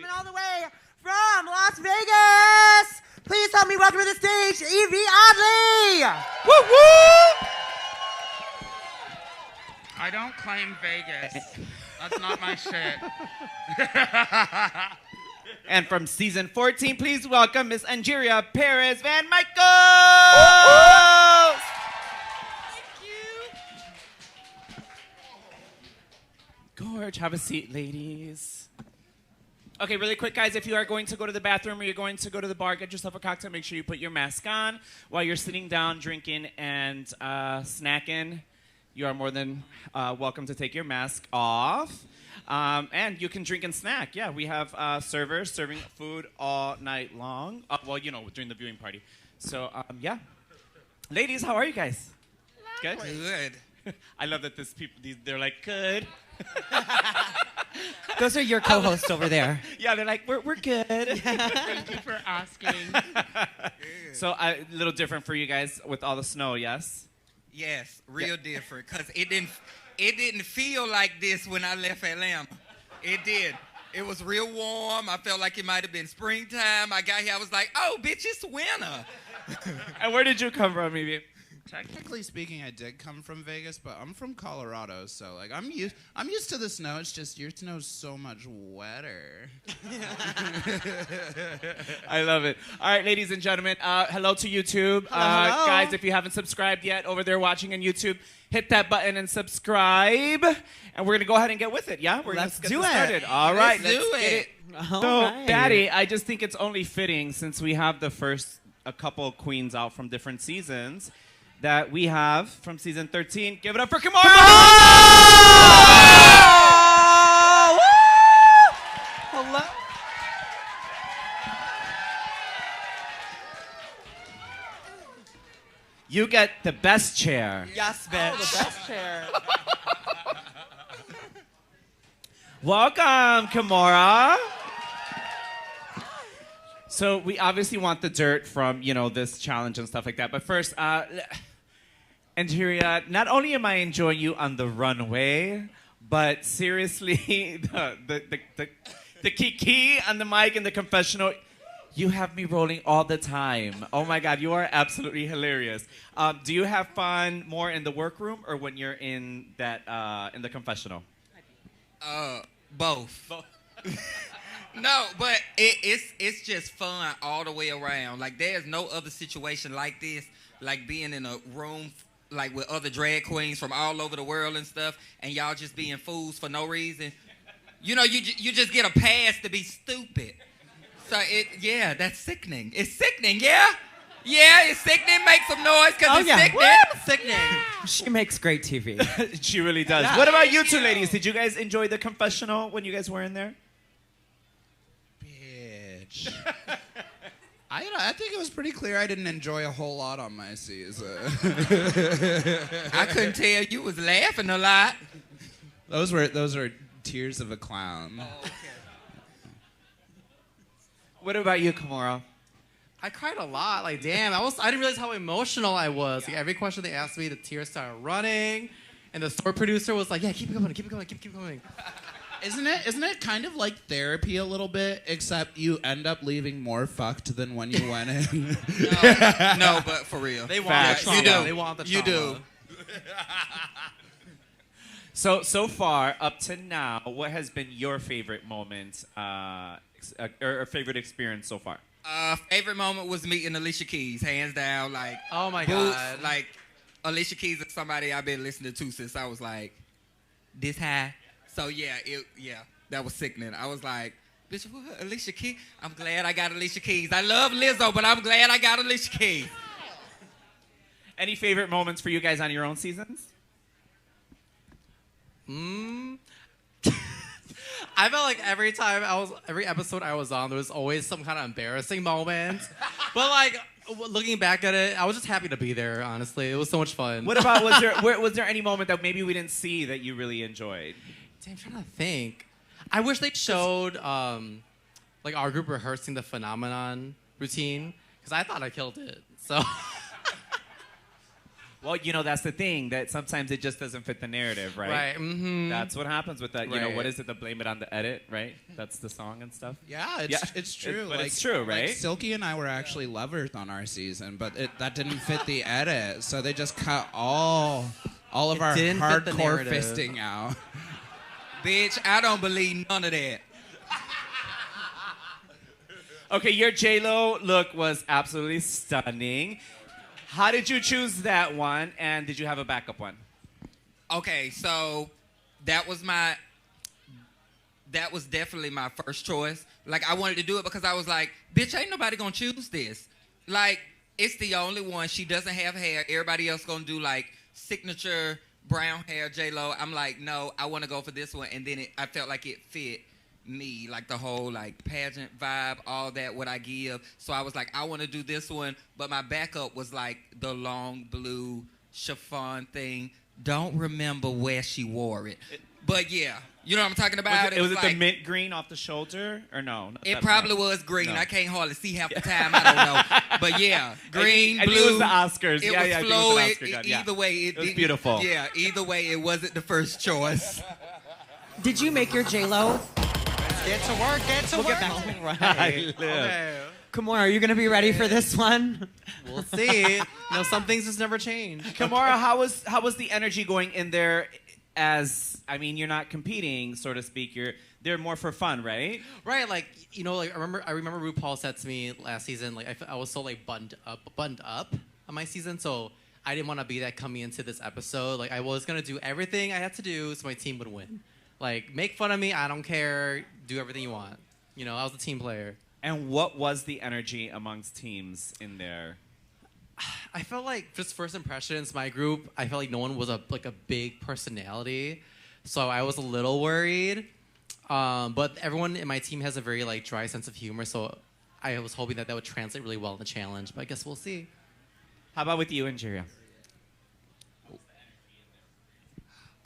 Coming all the way from Las Vegas. Please help me welcome to the stage, Yvie Oddly. Woo woo! I don't claim Vegas. That's not my shit. And from season 14, please welcome Miss Angeria Perez VanMicheals. Thank you. Gorge, have a seat, ladies. Okay, really quick, guys. If you are going to go to the bathroom or you're going to go to the bar, get yourself a cocktail. Make sure you put your mask on while you're sitting down, drinking, and snacking. You are more than welcome to take your mask off. And you can drink and snack. Yeah, we have servers serving food all night long. Well, you know, during the viewing party. So, yeah. Ladies, how are you guys? Good? Good. I love that they're like, good. Those are your co-hosts over there. Yeah, they're like, we're good. Thank you for asking. So, a little different for you guys with all the snow, yes? Yes, real different. Because it didn't feel like this when I left Atlanta. It did. It was real warm. I felt like it might have been springtime. I got here, I was like, oh, bitch, it's winter. And where did you come from, Yvie? Technically speaking, I did come from Vegas, but I'm from Colorado, so like I'm used to the snow. It's just your snow's so much wetter. I love it. All right, ladies and gentlemen, hello to YouTube. Hello. Guys, if you haven't subscribed yet over there watching on YouTube, hit that button and subscribe. And we're going to go ahead and get with it, yeah? Let's get do this it. started. All right, Let's do get it. So, right. Batty, I just think it's only fitting, since we have a couple of queens out from different seasons, that we have from season 13. Give it up for Kahmora! Hello. You get the best chair. Yes, bitch. The best chair. Welcome, Kahmora. So we obviously want the dirt from, this challenge and stuff like that. But first, Angeria, not only am I enjoying you on the runway, but seriously, the kiki on the mic and the confessional, you have me rolling all the time. Oh my God, you are absolutely hilarious. Do you have fun more in the workroom or when you're in the confessional? Both. No, but it's just fun all the way around. Like, there's no other situation like this, like being in a room like with other drag queens from all over the world and stuff, and y'all just being fools for no reason. You know, you just get a pass to be stupid. So that's sickening. It's sickening, yeah? Yeah, it's sickening. Make some noise because it's sickening. Woo! Sickening. She makes great TV. She really does. Yeah. What about you two ladies? Did you guys enjoy the confessional when you guys were in there? Bitch. I think it was pretty clear I didn't enjoy a whole lot on my season. I couldn't tell. You was laughing a lot. Those were tears of a clown. Oh, okay. What about you, Kahmora? I cried a lot. Like, damn, I didn't realize how emotional I was. Like, every question they asked me, the tears started running, and the store producer was like, "Yeah, keep it going, keep it going, keep going." Isn't it kind of like therapy a little bit, except you end up leaving more fucked than when you went in? No, but for real. They want the trauma. You do. They want the You trauma. do. So far, up to now, what has been your favorite moment or favorite experience so far? Favorite moment was meeting Alicia Keys, hands down. Like, Oh my boots, God. like Alicia Keys is somebody I've been listening to since I was like this high. So yeah, that was sickening. I was like, bitch, what? Alicia Keys? I'm glad I got Alicia Keys. I love Lizzo, but I'm glad I got Alicia Keys. Any favorite moments for you guys on your own seasons? I felt like every episode I was on, there was always some kind of embarrassing moment. But like, looking back at it, I was just happy to be there, honestly. It was so much fun. What about, was there any moment that maybe we didn't see that you really enjoyed? Damn, I'm trying to think. I wish they showed like our group rehearsing the phenomenon routine, because I thought I killed it. So Well, you know, that's the thing, that sometimes it just doesn't fit the narrative, right? Right. Mm-hmm. That's what happens with that. You know, Right. what is it? The blame it on the edit, right? That's the song and stuff. Yeah, it's true. But it's true, right? Like Silky and I were actually lovers on our season, but that didn't fit the edit, so they just cut all of our didn't fit the hardcore narrative. fisting out. Bitch, I don't believe none of that. Okay, your J-Lo look was absolutely stunning. How did you choose that one, and did you have a backup one? Okay, so that was definitely my first choice. Like, I wanted to do it because I was like, bitch, ain't nobody gonna choose this. Like, it's the only one. She doesn't have hair. Everybody else gonna do, like, signature brown hair J-Lo. I'm like, no, I want to go for this one. And then I felt like it fit me, like the whole, like, pageant vibe, all that, what I give. So I was like, I want to do this one. But my backup was, like, the long blue chiffon thing. Don't remember where she wore it. But, yeah. You know what I'm talking about? Was it like, the mint green off the shoulder, or no? it probably was green. No. I can't hardly see half the time. I don't know. But yeah, green, I blue. think it was the Oscars. It Yeah, was yeah, I think it was flow. an Oscar gun, yeah. Either way, It was didn't- beautiful. Yeah, either way, it wasn't the first choice. Did you make your J-Lo? Get to work. Get to We'll work. get back to it. I live. Okay. Kahmora, are you going to be ready for this one? We'll see. Some things just never change. Kahmora, how was the energy going in there? As I mean, you're not competing, so to speak. They're more for fun, right? Right, like, you know, like I remember RuPaul said to me last season, like I was so like bunned up on my season, so I didn't want to be that coming into this episode. Like I was gonna do everything I had to do so my team would win. Like make fun of me, I don't care. Do everything you want. You know, I was a team player. And what was the energy amongst teams in there? I felt like just first impressions, my group, I felt like no one was a big personality, so I was a little worried. But everyone in my team has a very like dry sense of humor, so I was hoping that would translate really well in the challenge. But I guess we'll see. How about with you, Angeria?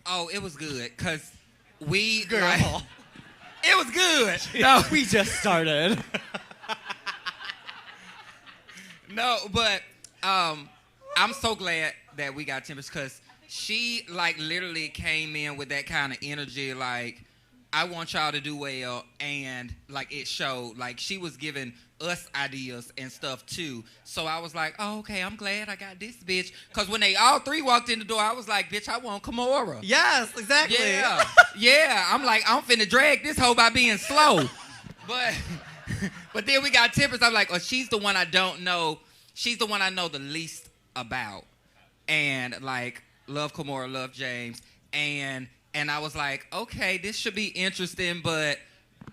Oh, it was good because we. Girl. Like, it was good. No, We just started. no, but I'm so glad that we got Tempest because she like literally came in with that kind of energy, like. I want y'all to do well, and like it showed. Like she was giving us ideas and stuff too. So I was like, oh, okay, I'm glad I got this bitch. Cause when they all three walked in the door, I was like, bitch, I want Kahmora. Yes, exactly. Yeah, yeah. I'm like, I'm finna drag this hoe by being slow. But then we got Tempest. I'm like, oh, she's the one I don't know. She's the one I know the least about, and like love Kahmora, love James, and I was like, okay, this should be interesting, but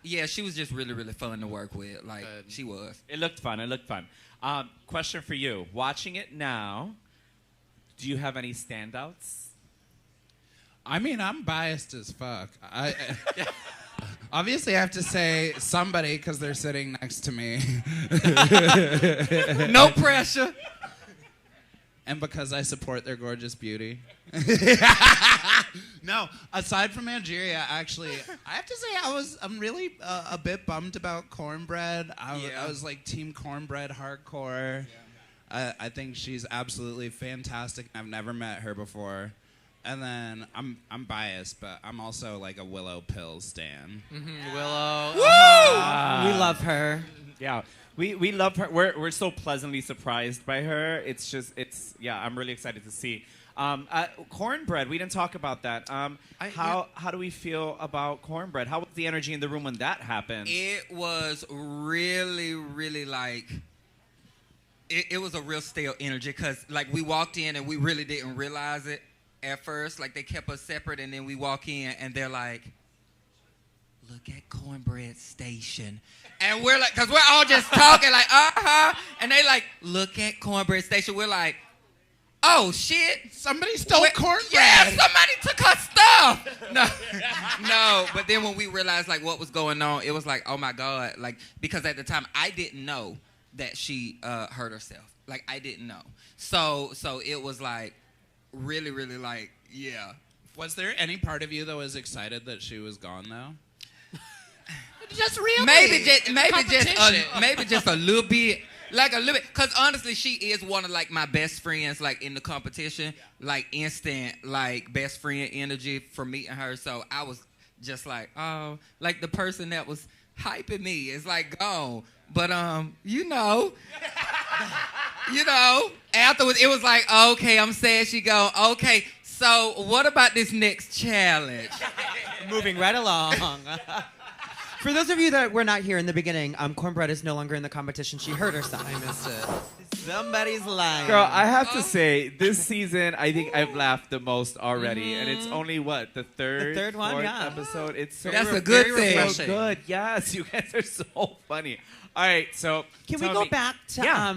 yeah, she was just really, really fun to work with. Like, she was. It looked fun. Question for you. Watching it now, do you have any standouts? I mean, I'm biased as fuck. Obviously, I have to say somebody because they're sitting next to me. No pressure. And because I support their gorgeous beauty. No, aside from Angeria, actually, I have to say I'm really a bit bummed about Cornbread. I was like team Cornbread hardcore. Yeah. I think she's absolutely fantastic. I've never met her before. And then I'm biased, but I'm also like a Willow Pill stan. Mm-hmm. Willow. We love her. Yeah. We love her. We're so pleasantly surprised by her. I'm really excited to see. Cornbread, we didn't talk about that. How do we feel about Cornbread? How was the energy in the room when that happened? It was really, really like, it was a real stale energy because like we walked in and we really didn't realize it at first. Like they kept us separate and then we walk in and they're like, look at Cornbread Station. And we're like, because we're all just talking like, uh-huh. And they like, look at Cornbread Station. We're like, oh, shit. Somebody stole Cornbread. Yeah, somebody took her stuff. No, but then when we realized like what was going on, it was like, oh my God. Like, because at the time I didn't know that she hurt herself. Like, I didn't know. So it was like, really, really like, yeah. Was there any part of you that was excited that she was gone though? Just really. Maybe just a little bit. Like a little bit, cause honestly, she is one of like my best friends, like in the competition, like instant, like best friend energy from meeting her. So I was just like, oh, like the person that was hyping me is like gone. But afterwards it was like, okay, I'm sad she gone. Okay, so what about this next challenge? Moving right along. For those of you that were not here in the beginning, Cornbread is no longer in the competition. She hurt herself. I missed it. Somebody's lying. Girl, I have to say, this season, I think I've laughed the most already. And it's only, what, the third one, fourth yeah. episode? It's so That's a good very thing. refreshing. so good. Yes, you guys are so funny. All right, so Can we tell go me- back to Yeah.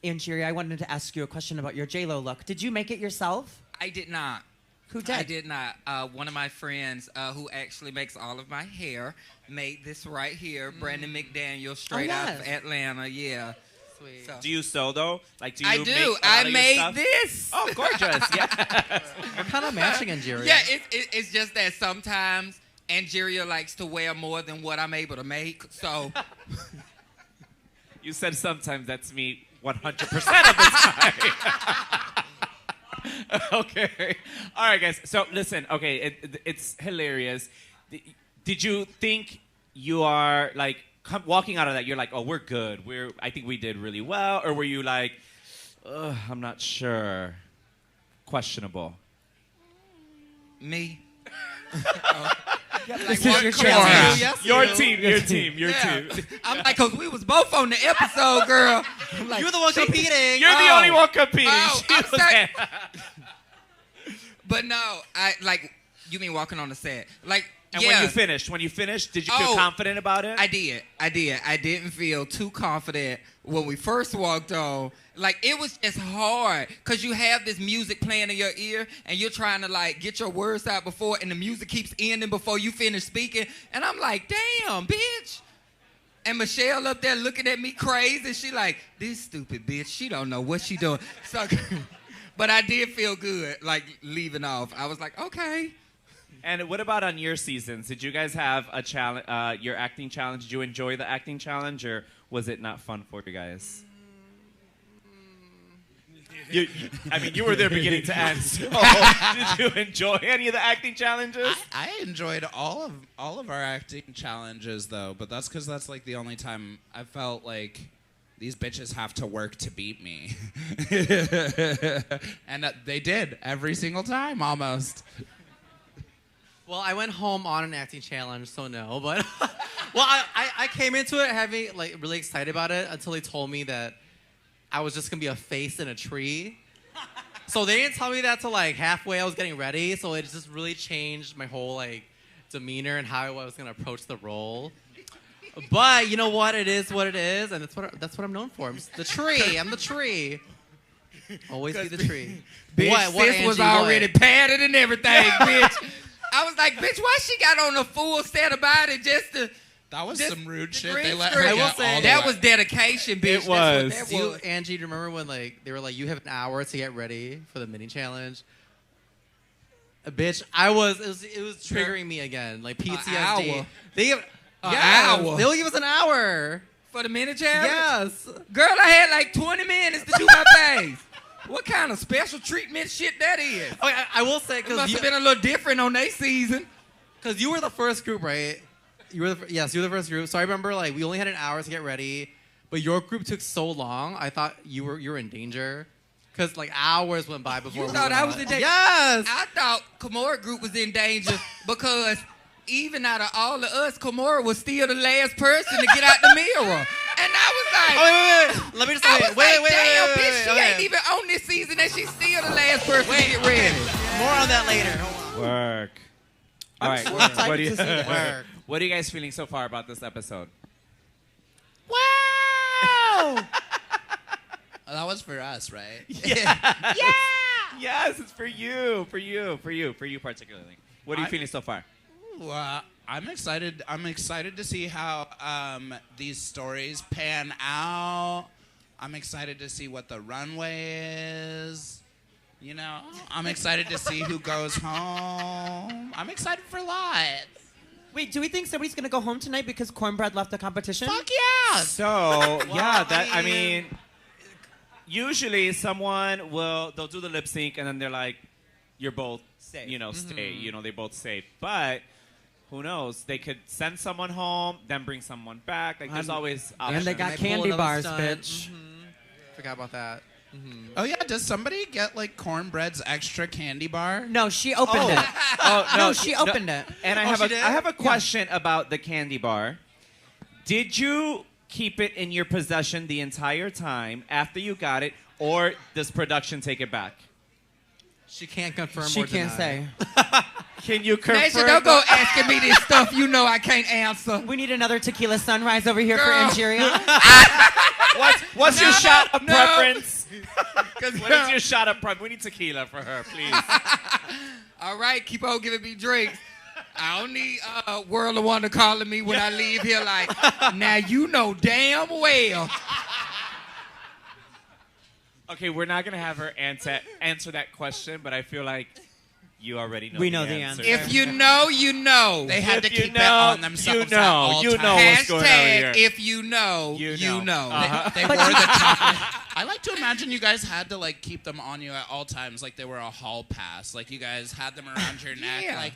Angeria? I wanted to ask you a question about your J-Lo look. Did you make it yourself? I did not. Who did? I did not. One of my friends who actually makes all of my hair made this right here. Brandon McDaniel, straight out of yes. Atlanta. Yeah. Sweet. So- Do you sew, though? Like, do you I make do. a lot I of your made stuff? this. Oh, gorgeous. Yes. We're kind of matching Angeria. Yeah, it's just that sometimes Angeria likes to wear more than what I'm able to make. So You said sometimes. That's me 100% of the time. Okay. All right, guys. So listen. Okay, it's hilarious. Did you think you are like walking out of that? You're like, oh, we're good. I think we did really well. Or were you like, ugh, I'm not sure. Questionable. me. This is what- your come challenge. on. Yes, Your you. team. Your Yeah. team. I'm like, cause we was both on the episode, girl. I'm like, You're the one competing. You're the Oh. only one competing. Oh, She I'm was sorry. there. But no, I like. You mean walking on the set? Like, And yeah. when you finished, did you feel Oh, confident about it? I did. I didn't feel too confident when we first walked on. Like, it was just hard because you have this music playing in your ear and you're trying to, like, get your words out before, and the music keeps ending before you finish speaking. And I'm like, damn, bitch. And Michelle up there looking at me crazy. She like, this stupid bitch, she don't know what she doing. So, but I did feel good, like, leaving off. I was like, okay. And what about on your seasons? Did you guys have a challenge? Your acting challenge? Did you enjoy the acting challenge, or was it not fun for you guys? You were there beginning to end. So did you enjoy any of the acting challenges? I enjoyed all of our acting challenges though, but that's because that's like the only time I felt like these bitches have to work to beat me, and they did every single time almost. Well, I went home on an acting challenge, so no. But well, I came into it having like really excited about it until they told me that I was just gonna be a face in a tree. So they didn't tell me that till like halfway I was getting ready. So it just really changed my whole like demeanor and how I was gonna approach the role. But you know what? It is what it is, and that's what I'm known for. I'm just the tree. I'm the tree. Always be the tree. Bitch, What, sis was Angie, what? already padded and everything, bitch. I was like, bitch, why she got on a full set about it just to... That was Just some rude the shit. green They let screen. her I will get say all the That way. was dedication, bitch. It was. That's Do what you, that was. Angie, do you remember when like they were like, you have an hour to get ready for the mini challenge? Bitch, it was triggering me again. Like PTSD. hour? They give hour? They'll give us an hour. For the minute challenge? Yes. Girl, I had like 20 minutes to do my thing. What kind of special treatment shit that is? Okay, I will say It must because have been a little different on their season. you were the first group, right? You were yes, you were the first group. So I remember like we only had an hour to get ready, but your group took so long. I thought you were in danger because like hours went by before. You we thought went I on. was in danger? Yes. I thought Kahmora group was in danger because even out of all of us, Kahmora was still the last person to get out the mirror. And I was like, Oh, wait. Let me just I say, was like, damn, bitch, wait, she okay. ain't even on this season and she's still the last person to get ready. More on that later. Hold on. Work. All right. so excited What do you, to see this. Work. what are you guys feeling so far about this episode? Wow! That was for us, right? Yes, it's for you particularly. What are you feeling so far? Well, I'm excited. I'm excited to see how these stories pan out. I'm excited to see what the runway is. You know, I'm excited to see who goes home. I'm excited for a lot. Wait, do we think somebody's gonna go home tonight because Cornbread left the competition? Fuck yeah! So yeah, I mean, usually they'll do the lip sync and then they're like, you're both Safe. stay. They both safe. But who knows? They could send someone home, then bring someone back. Like there's always options. And they got They pull candy another bars, stunt. bitch. Forgot about that. Oh yeah, does somebody get like Cornbread's extra candy bar? No, she opened it. Oh No, she opened it. And I have a question about the candy bar. Did you keep it in your possession the entire time after you got it, or does production take it back? She can't confirm She or can't deny. say. Can you confirm? Naysha, don't go asking me this stuff you know I can't answer. We need another tequila sunrise over here Girl. for Angeria. What's your shot of preference? 'Cause, What is your shot of preference? We need tequila for her, please. all right, keep on giving me drinks. I don't need World of Wonder calling me when I leave here like, now you know damn well. Okay, we're not gonna have her answer that question, but I feel like you already know. We know the answer. If you know, you know. They had to If you keep it know, on themselves you at know, all you times. know what's going on here. Hashtag if you know, you know. They wore the chocolate. I like to imagine you guys had to like keep them on you at all times, like they were a hall pass. Like you guys had them around your neck, Yeah. like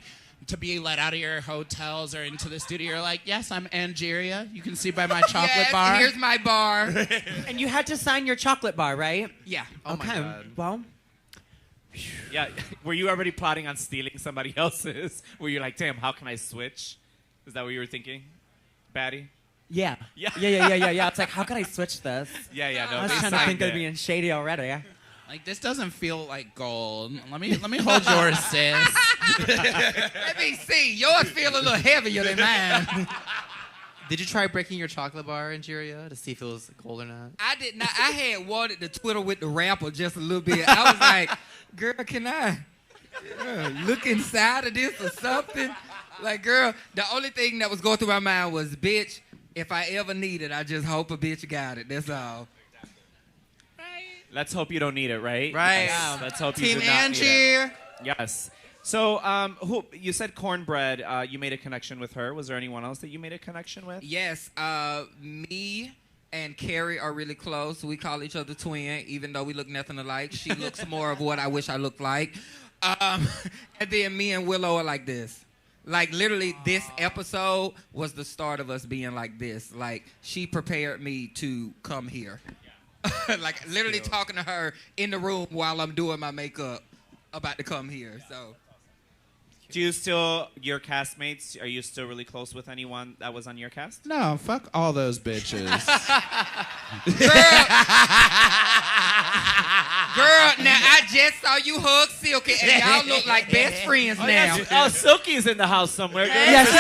to be let out of your hotels or into the studio. You're like, yes, I'm Angeria. You can see by my chocolate Yes, bar. here's my bar. And you had to sign your chocolate bar, right? Yeah. Oh my God. Well, Yeah, were you already plotting on stealing somebody else's? Were you like, damn, how can I switch? Is that what you were thinking, Batty? yeah. Yeah. Yeah. It's like, how can I switch this? Yeah, no. I was they trying to signed think of it. being shady already. Like this doesn't feel like gold. Let me hold yours, sis. Let me see. Yours feel a little heavier than mine. Did you try breaking your chocolate bar, Angeria, to see if it was gold or not? I did not. I had wanted to twiddle with the rapper just a little bit. I was like, girl, can I look inside of this or something? Like, girl, the only thing that was going through my mind was, bitch, if I ever need it, I just hope a bitch got it. That's all. Let's hope you don't need it, right? Right. Yes. Let's hope you Team do not need it. Angie. Yes. So, who you said Cornbread? You made a connection with her. Was there anyone else that you made a connection with? Yes, me and Carrie are really close. We call each other twin, even though we look nothing alike. She looks more of what I wish I looked like. And then me and Willow are like this. Like, literally, this episode was the start of us being like this. Like, she prepared me to come here. Like, literally talking to her in the room while I'm doing my makeup about to come here. So, Do you still, your castmates, are you still really close with anyone that was on your cast? No, fuck all those bitches. girl, now I just saw you hug Silky, and y'all look like best friends now. Oh, Silky's in the house somewhere. Yes,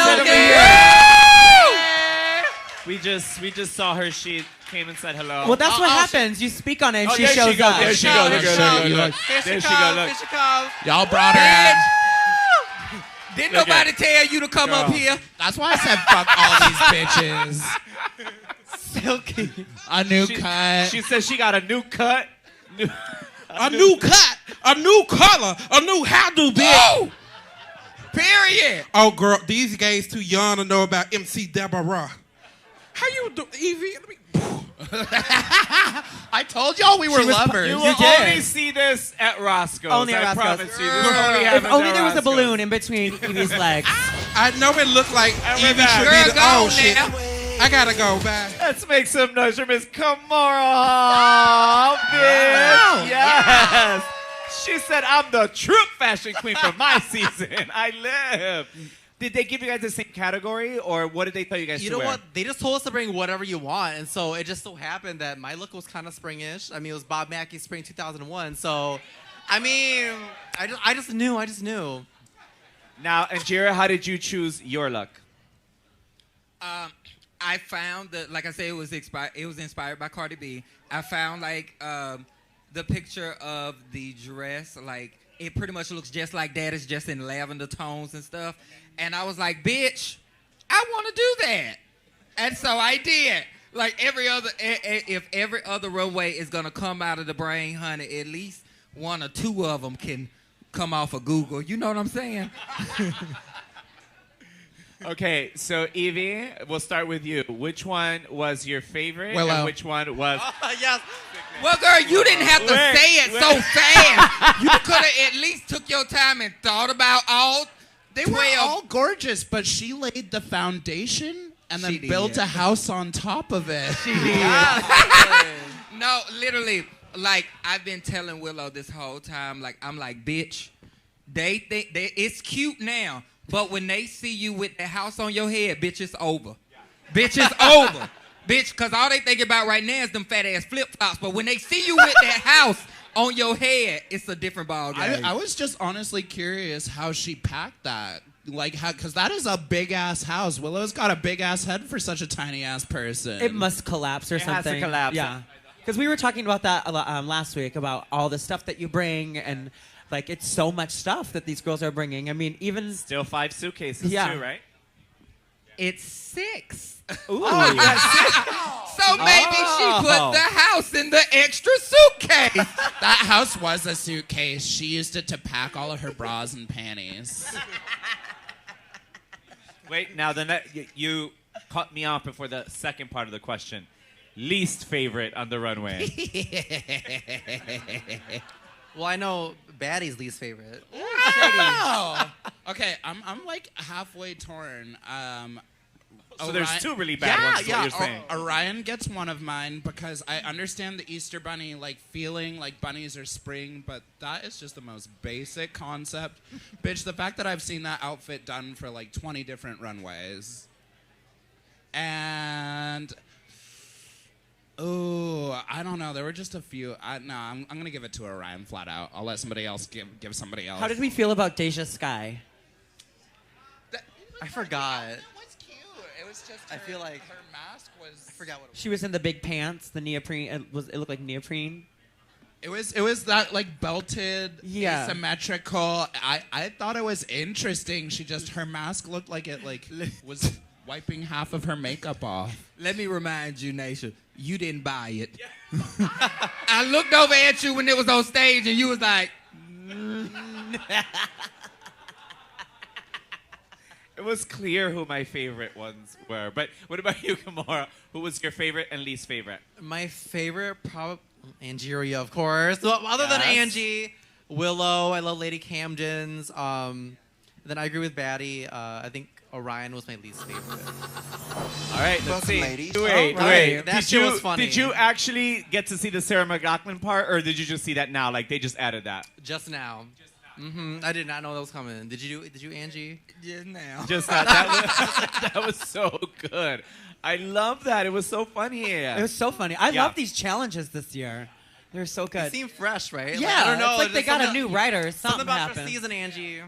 We just saw her. She came and said hello. Well, that's what happens. You speak on it, and she there shows she goes. up. There she goes. Look at her. Look. There she goes. Look. Here she comes. Y'all brought her in. Didn't Look nobody at- tell you to come up Girl. here? That's why I said fuck all these bitches. Silky. A new She- cut. She says she got a new cut. A new cut, a new color, a new hairdo, bitch. Oh! Period. Oh, girl, these gays too young to know about MC Deborah. How you do, Yvie? Let me. I told y'all we were lovers. You will did. only see this at Roscoe's. Only at I Roscoe's. promise you. This only If happens only at there was a Roscoe's. balloon in between Yvie's legs. I know it looked like we're Yvie back. should Girl, be the. go Oh on shit! now. I gotta go. Bye. Let's make some noise for Miss Kahmora, bitch. Yes. She said, I'm the true fashion queen for my season. I live. Did they give you guys the same category, or what did they tell you guys You to know wear? what? They just told us to bring whatever you want, and so it just so happened that my look was kind of springish. I mean, it was Bob Mackey's Spring 2001. So, I mean, I just knew. Now, Angeria, how did you choose your look? I found that, like I said, it was inspired by Cardi B. I found like the picture of the dress, like it pretty much looks just like that. It's just in lavender tones and stuff. And I was like, bitch, I want to do that. And so I did. Like if every other runway is gonna come out of the brain, honey, at least one or two of them can come off of Google. You know what I'm saying? Okay, so Yvie, we'll start with you. Which one was your favorite, Willow. and which one was? Yes. Well, girl, you didn't have to Wait, say it so fast. You could have at least took your time and thought about all. They 12. were all gorgeous, but she laid the foundation and She then did. built a house on top of it. No, literally, like I've been telling Willow this whole time. Like I'm like, bitch, they think it's cute now, but when they see you with the house on your head, bitch, it's over. Bitch, it's over. Bitch, because all they think about right now is them fat ass flip flops. But when they see you with that house on your head, it's a different ball game. I was just honestly curious how she packed that. Like, how, because that is a big ass house. Willow's got a big ass head for such a tiny ass person. It must collapse or It has to something. collapse. Yeah. Because we were talking about that last week about all the stuff that you bring and like it's so much stuff that these girls are bringing. I mean, even Still 5 suitcases Yeah. too, right? It's 6. Ooh, So maybe she put the house in the extra suitcase. That house was a suitcase. She used it to pack all of her bras and panties. Wait, now you cut me off before the second part of the question. Least favorite on the runway. Well, I know Batty's least favorite. Oh. Okay, I'm like halfway torn. So there's two really bad ones, is what you're saying. Orion gets one of mine because I understand the Easter Bunny like feeling like bunnies are spring, but that is just the most basic concept. Bitch, the fact that I've seen that outfit done for like 20 different runways. And I don't know. There were just a few. I'm gonna give it to Orion flat out. I'll let somebody else give somebody else. how did we feel about Deja Sky? I forgot. It was cute. It was just. I feel like her mask was. I forgot what it was. She was in the big pants, the neoprene. It looked like neoprene. It was that like belted, Yeah. asymmetrical. I thought it was interesting. Her mask looked like it was wiping half of her makeup off. Let me remind you, Naysha, you didn't buy it. I looked over at you when it was on stage, and you was like, It was clear who my favorite ones were. But what about you, Kahmora? Who was your favorite and least favorite? My favorite, probably Angeria, of course. Well, other than Yes. Angie, Willow. I love Lady Camden's. Then I agree with Batty. I think Orion was my least favorite. All right, let's Welcome, see. ladies. Wait. That Did shit you, was funny. Did you actually get to see the Sarah McLachlan part, or did you just see that now? Like they just added that. Just now. I did not know that was coming. Did you, Angie? yeah, now. Just that was so good. I love that. It was so funny. It was so funny. I Yeah. love these challenges this year. They're so It good. seemed fresh, right? Yeah, Like, I don't know. it's like they just got a something- new writer. Something Something about happened. your season, Angie.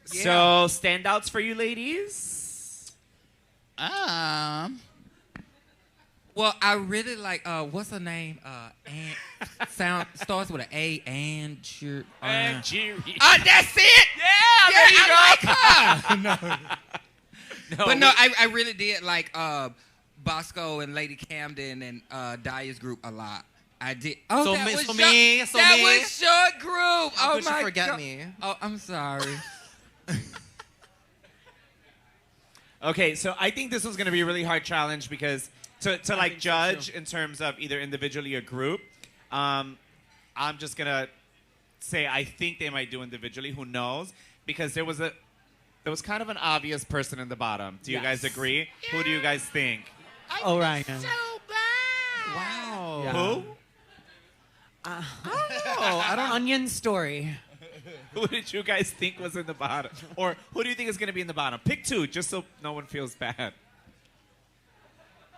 So standouts for you ladies. Well, I really like, what's her name? Starts with an A, Angeria. that's it! Yeah, there you go. I like her! No, But no, I really did like Bosco and Lady Camden and Daya's group a lot. I did. Oh, So that me- was so your, me, so that me. was your group. How Oh could you my forget God. me? Oh, I'm sorry. Okay, so I think this was going to be a really hard challenge because to like judge in terms of either individually or group, I'm just going to say I think they might do individually. Who knows? Because there was kind of an obvious person in the bottom. Do you guys agree? Who do you guys think? Orion. Wow. Yeah. Who? I don't. Onion Story. Who did you guys think was in the bottom? Or who do you think is going to be in the bottom? Pick two, just so no one feels bad.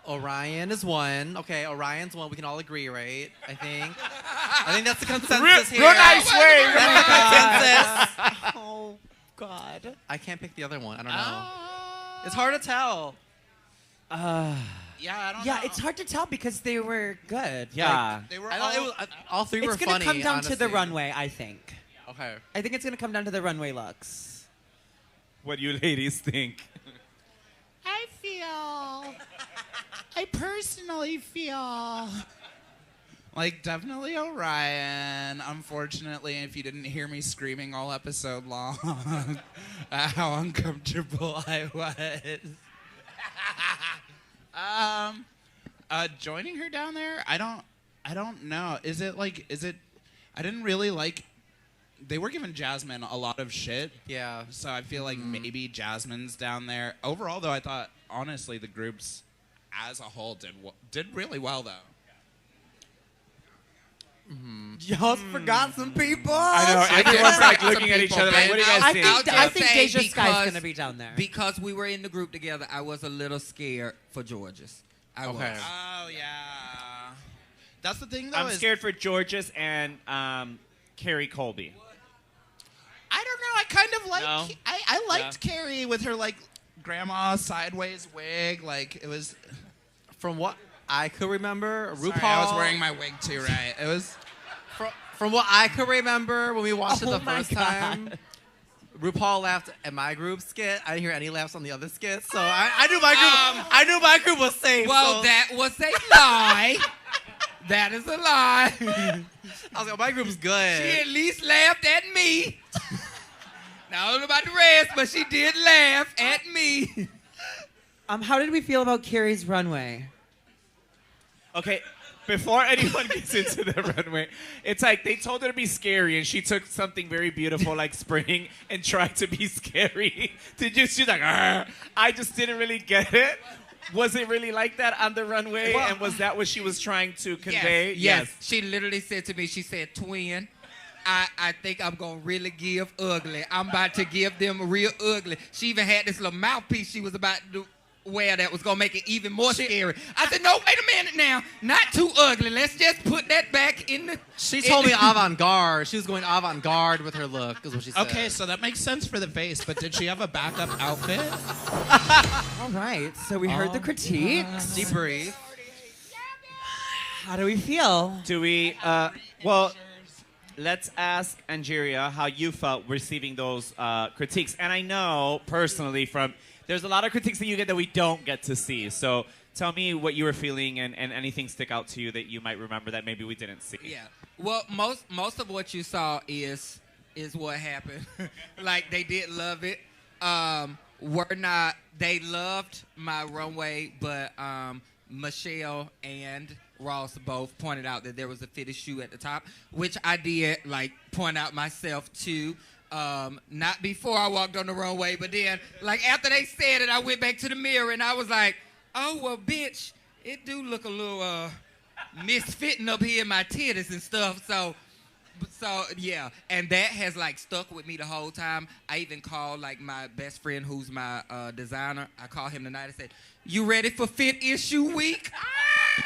Orion is one. Okay, Orion's one. We can all agree, right? I think that's the consensus here. Real nice way. That's the consensus. Oh God. I can't pick the other one. I don't know. It's hard to tell. Yeah, I don't know. Yeah, it's hard to tell because they were good. Yeah. They were I thought all, all three were It's gonna funny. come down to the honestly. runway, I think. Okay. I think it's gonna come down to the runway looks. What do you ladies think? I personally feel like definitely Orion. Unfortunately, if you didn't hear me screaming all episode long, how uncomfortable I was. Joining her down there, I don't know. Is it? I didn't really like. They were giving Jasmine a lot of shit. Yeah. So I feel like maybe Jasmine's down there. Overall, though, I thought honestly the groups as a whole did really well though. Y'all forgot some people. I know. Everyone's like looking at each other like, what do you guys think? I think say Deja Sky's because- gonna be down there. Because we were in the group together, I was a little scared for George's. I was. Oh yeah. That's the thing though. I'm scared for Georges and Carrie Colby. I don't know. I kind of like. No? I liked Carrie with her like grandma sideways wig. Like it was. From what I could remember, RuPaul. Sorry, I was wearing my wig too, right? It was. From what I could remember when we watched it Oh the my first time, RuPaul laughed at my group skit. I didn't hear any laughs on the other skit, so I knew my group. I knew my group was safe. Well, so that was a lie. That is a lie. I was like, my group's good. She at least laughed at me. Now, I don't know about the rest, but she did laugh at me. How did we feel about Carrie's runway? Okay, before anyone gets into the runway, it's like they told her to be scary, and she took something very beautiful like spring and tried to be scary. She's like, "Arr." I just didn't really get it. Was it really like that on the runway? Well, and was that what she was trying to convey? Yes. She literally said to me, she said, twin, I think I'm going to really give ugly. I'm about to give them real ugly. She even had this little mouthpiece she was about to wear that was going to make it even more scary. I said, no, wait a minute now. Not too ugly. Let's just put that back in the... She told me avant-garde. She was going avant-garde with her look, is what she said. Okay, so that makes sense for the face, but did she have a backup outfit? All right, so we heard the critiques. Debrief. How do we feel? Do we, well, let's ask Angeria how you felt receiving those critiques. And I know personally there's a lot of critiques that you get that we don't get to see. So tell me what you were feeling and anything stick out to you that you might remember that maybe we didn't see. Yeah. Well, most of what you saw is what happened. Like, they did love it. They loved my runway, but Michelle and Ross both pointed out that there was a fitted shoe at the top, which I did, like, point out myself, too. Not before I walked on the runway, but then, like, after they said it, I went back to the mirror, and I was like, oh, well, bitch, it do look a little misfitting up here in my titties and stuff, so, yeah. And that has, like, stuck with me the whole time. I even called, like, my best friend who's my designer. I called him tonight and said, you ready for Fit Issue Week?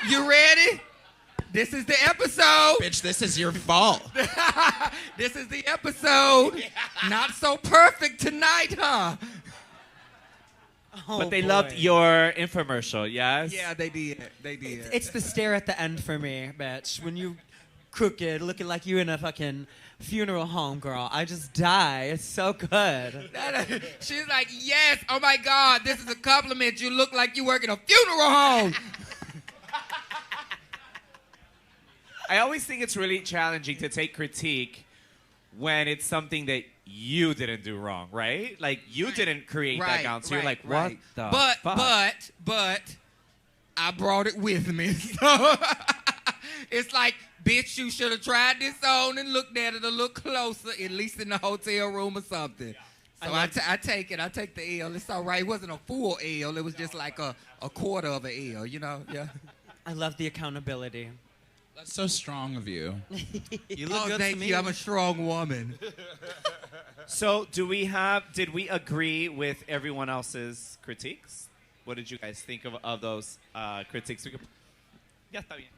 You ready? This is the episode. Bitch, this is your fault. This is the episode. Yeah. Not so perfect tonight, huh? Oh, But they boy. loved your infomercial, yes? Yeah, they did. They did. It's the stare at the end for me, bitch. When you crooked, looking like you in a fucking funeral home, girl. I just die. It's so good. She's like, yes, oh my God, this is a compliment. You look like you work in a funeral home. I always think it's really challenging to take critique when it's something that you didn't do wrong, right? Like, you didn't create that gown, so you're like, what the fuck? But I brought it with me. So it's like, bitch, you should have tried this on and looked at it a little closer, at least in the hotel room or something. So I take it. I take the L. It's all right. It wasn't a full L. It was just like a quarter of an L, you know? Yeah. I love the accountability. That's so strong of you. You look good thank to me. you. I'm a strong woman. So did we agree with everyone else's critiques? What did you guys think of those critiques? Yeah, está bien.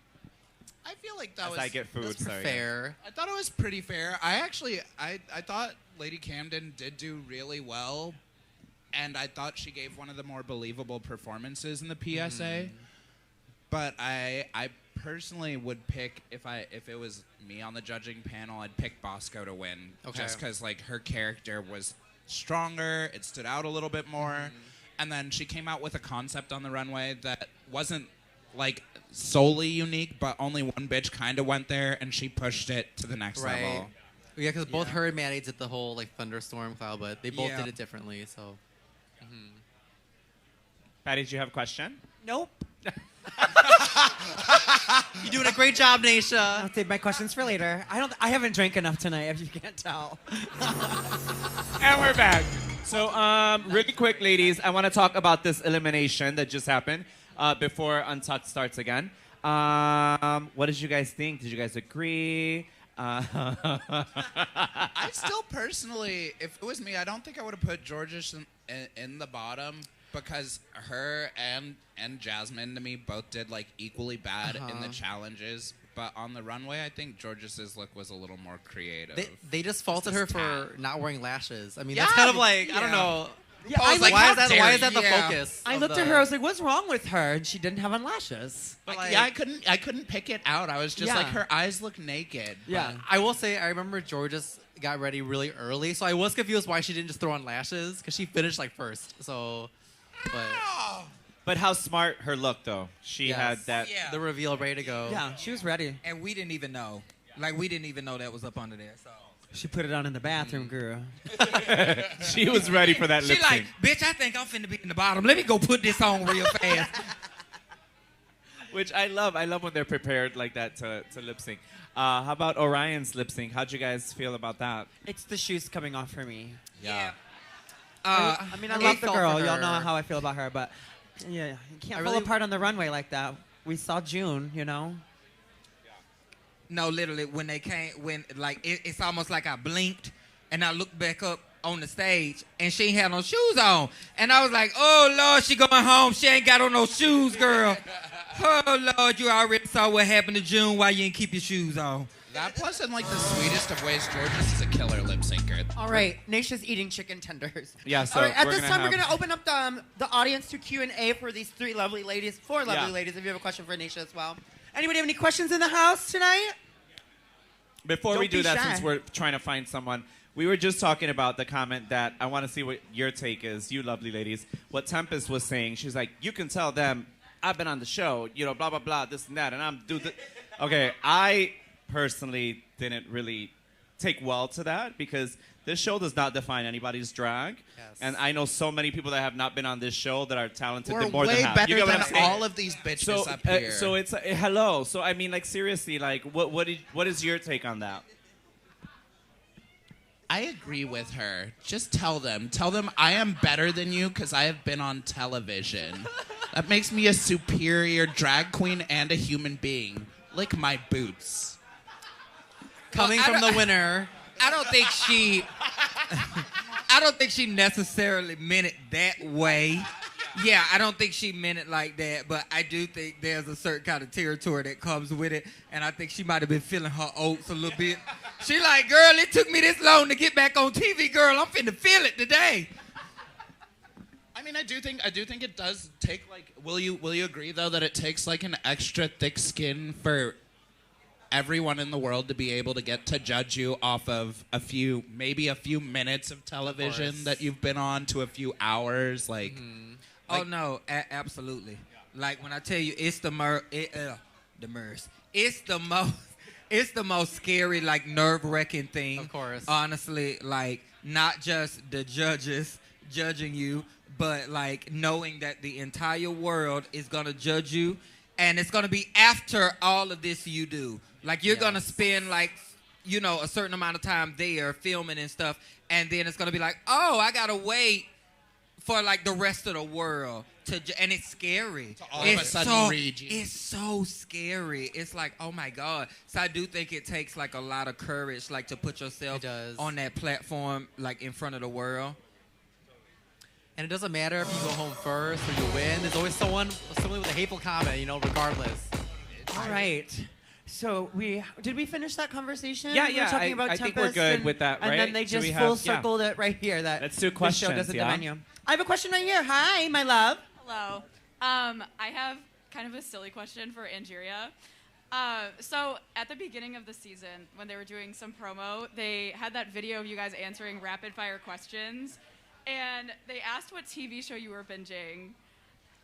I feel like that As was I get food, That's sorry. fair. I thought it was pretty fair. I thought Lady Camden did do really well, and I thought she gave one of the more believable performances in the PSA. But I personally would pick, if it was me on the judging panel, I'd pick Bosco to win. Okay. Just because, like, her character was stronger, it stood out a little bit more, and then she came out with a concept on the runway that wasn't, like, solely unique, but only one bitch kind of went there, and she pushed it to the next level. Yeah, because both her and Maddie did the whole like thunderstorm cloud, but they both Yeah. did it differently. So Batty, did you have a question? Nope. you're doing a great job, Naysha. I'll save my questions for later. I haven't drank enough tonight, if you can't tell. And we're back. So, really quick, ladies, I want to talk about this elimination that just happened before Untucked starts again. What did you guys think? Did you guys agree? I still personally, if it was me, I don't think I would have put Georgia in the bottom because her and Jasmine to me both did like equally bad in the challenges. But on the runway, I think Georgia's look was a little more creative. They just faulted her for not wearing lashes. I mean, that's Yeah, kind of like I yeah. don't know. Yeah, I Like, why is that the Yeah. focus? I of looked the- at her. I was like, "What's wrong with her?" And she didn't have on lashes. But, Yeah, I couldn't pick it out. I was just Yeah. like, her eyes look naked. Yeah. I will say, I remember Georges got ready really early, so I was confused why she didn't just throw on lashes because she finished like first. So, But how smart her look, though. She Yes. had that. Yeah. the reveal ready to go. Yeah, she was ready. And we didn't even know. Like, we didn't even know that was up under there. So She put it on in the bathroom, girl. She was ready for that she lip like, sync. bitch, I think I'm finna be in the bottom. Let me go put this on real fast. Which I love. I love when they're prepared like that to lip sync. How about Orion's lip sync? How'd you guys feel about that? It's the shoes coming off for me. Yeah. I mean, I I love the felt girl. for Y'all know her. how I feel about her, but yeah, you can't I fall really- apart on the runway like that. We saw June, you know. No, literally, when they came, it's almost like I blinked and I looked back up on the stage and she ain't had no shoes on. And I was like, oh, Lord, she going home. She ain't got on no shoes, girl. Oh, Lord, you already saw what happened to June. Why you ain't keep your shoes on? That plus, in like the sweetest of ways, Georges is a killer lip syncer. All right, Naysha's eating chicken tenders. Yeah, so All right, at we're this gonna time, we're have- going to open up the audience to Q&A for these four lovely ladies. If you have a question for Naysha as well. Anybody have any questions in the house tonight? Before we Don't do be that, shy. since we're trying to find someone, we were just talking about the comment that I want to see what your take is, you lovely ladies. What Tempest was saying, she's like, you can tell them I've been on the show, you know, blah blah blah, this and that, and I'm do the. Okay, I personally didn't really take well to that because this show does not define anybody's drag, Yes. and I know so many people that have not been on this show that are talented We're than more way than half. better You get what than I'm saying? all of these bitches up here. So it's hello. So I mean, like seriously, like what is your take on that? I agree with her. Just tell them I am better than you because I have been on television. That makes me a superior drag queen and a human being. Lick my boots. Coming Well, I from the don't- winner. I don't think she necessarily meant it that way. Yeah, I don't think she meant it like that, but I do think there's a certain kind of territory that comes with it, and I think she might have been feeling her oats a little bit. She like, girl, it took me this long to get back on TV, girl. I'm finna feel it today. I mean, I do think it does take like. Will you agree though that it takes like an extra thick skin for everyone in the world to be able to get to judge you off of maybe a few minutes of television that you've been on to a few hours, like. Oh no, absolutely. Like when I tell you, it's the MERS. It's the most scary, like nerve-wracking thing. Of course. Honestly, like not just the judges judging you, but like knowing that the entire world is gonna judge you, and it's gonna be after all of this you do. Like you're gonna spend like, you know, a certain amount of time there filming and stuff, and then it's gonna be like, oh, I gotta wait for like the rest of the world and it's scary. all of a sudden read you. It's so scary. It's like, oh my God. So I do think it takes like a lot of courage, like to put yourself It does. on that platform, like in front of the world. And it doesn't matter if you go home first or you win. There's always someone with a hateful comment, you know, regardless. All right. So did we finish that conversation? Yeah, We were yeah, talking about I think we're Tempest good and- with that, And right? then they Do just we full have- yeah. circled it right here. That Let's do the show questions, doesn't yeah? demand you. I have a question right here. Hi, my love. Hello. I have kind of a silly question for Angeria. So at the beginning of the season, when they were doing some promo, they had that video of you guys answering rapid fire questions, and they asked what TV show you were binging.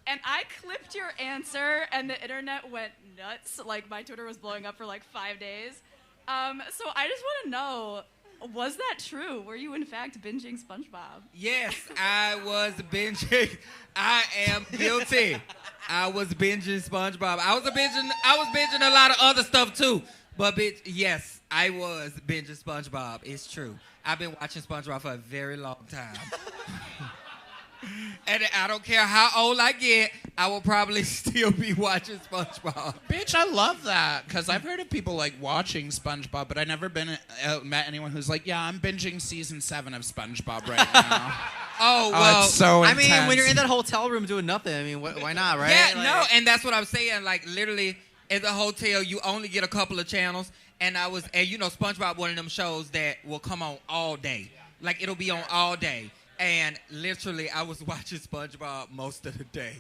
And I clipped your answer, and the internet went nuts. Like, my Twitter was blowing up for like 5 days. So I just want to know, Was that true? Were you in fact binging SpongeBob? Yes, I was binging. I am guilty. I was binging SpongeBob. I was binging a lot of other stuff too. But bitch, yes, I was binging SpongeBob. It's true. I've been watching SpongeBob for a very long time. And I don't care how old I get, I will probably still be watching SpongeBob. Bitch, I love that because I've heard of people like watching SpongeBob, but I've never met anyone who's like, yeah, I'm binging season 7 of SpongeBob right now. Oh, well. It's so I intense. mean, when you're in that hotel room doing nothing, I mean, why not, right? Yeah, Like- no, and that's what I'm saying. Like, literally, at the hotel, you only get a couple of channels. And you know, SpongeBob, one of them shows that will come on all day. Like, it'll be on all day. And literally, I was watching SpongeBob most of the day.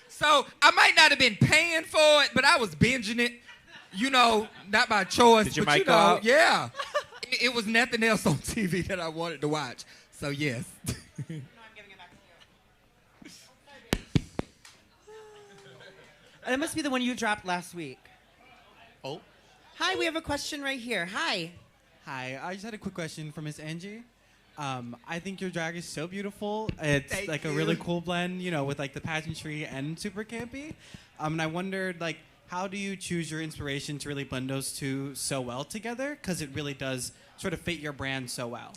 So, I might not have been paying for it, but I was binging it. You know, not by choice. Did your but mic you go know, out? yeah. It was nothing else on TV that I wanted to watch. So, yes. That must be the one you dropped last week. Oh. Hi, we have a question right here. Hi. Hi, I just had a quick question for Miss Angie. I think your drag is so beautiful. It's Thank like you. a really cool blend, you know, with like the pageantry and super campy. And I wondered, like, how do you choose your inspiration to really blend those two so well together? Because it really does sort of fit your brand so well.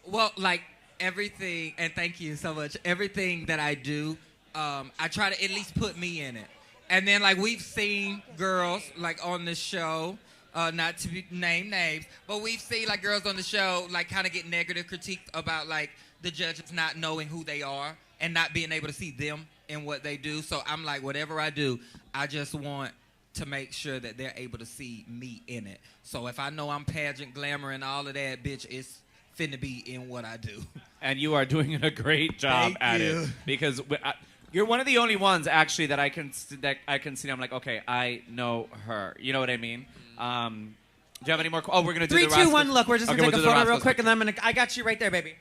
Well, like everything, and thank you so much. Everything that I do, I try to at least put me in it. And then, like, we've seen girls, like, on the show, not to name names, but we've seen, like, girls on the show, like, kind of get negative critique about, like, the judges not knowing who they are and not being able to see them in what they do. So I'm like, whatever I do, I just want to make sure that they're able to see me in it. So if I know I'm pageant, glamour, and all of that, bitch, it's finna be in what I do. And you are doing a great job Thank at you. it because you're one of the only ones actually that I can see. I'm like, okay, I know her. You know what I mean? Do you have any more? Oh, we're gonna do 3, the 2, Roscoe. 1. Look, we're just Okay, gonna take we'll do a the photo real Roscoe's quick, picture. and I got you right there, baby.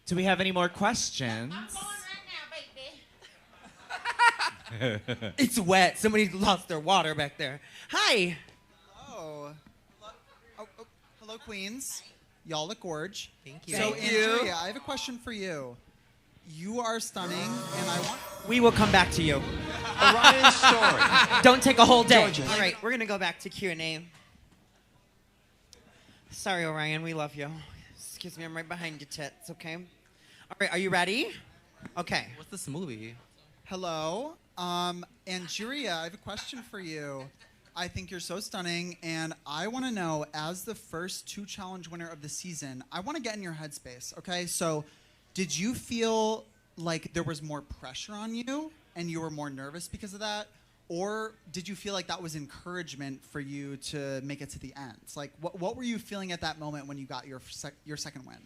Do we have any more questions? It's wet. Somebody lost their water back there. Hi. Hello. Hello, queens. Y'all look gorge. Thank you. So, Thank you. Angeria, I have a question for you. You are stunning, and I want... We will come back to you. Orion's story. Don't take a whole day. Gorgeous. All right, we're gonna go back to Q&A. Sorry, Orion, we love you. Excuse me, I'm right behind you, tits. Okay. All right, are you ready? Okay. What's this movie? Hello. Angeria, I have a question for you. I think you're so stunning, and I want to know, as the first 2 challenge winner of the season, I want to get in your headspace, okay? So, did you feel like there was more pressure on you, and you were more nervous because of that? Or did you feel like that was encouragement for you to make it to the end? Like, what were you feeling at that moment when you got your second win?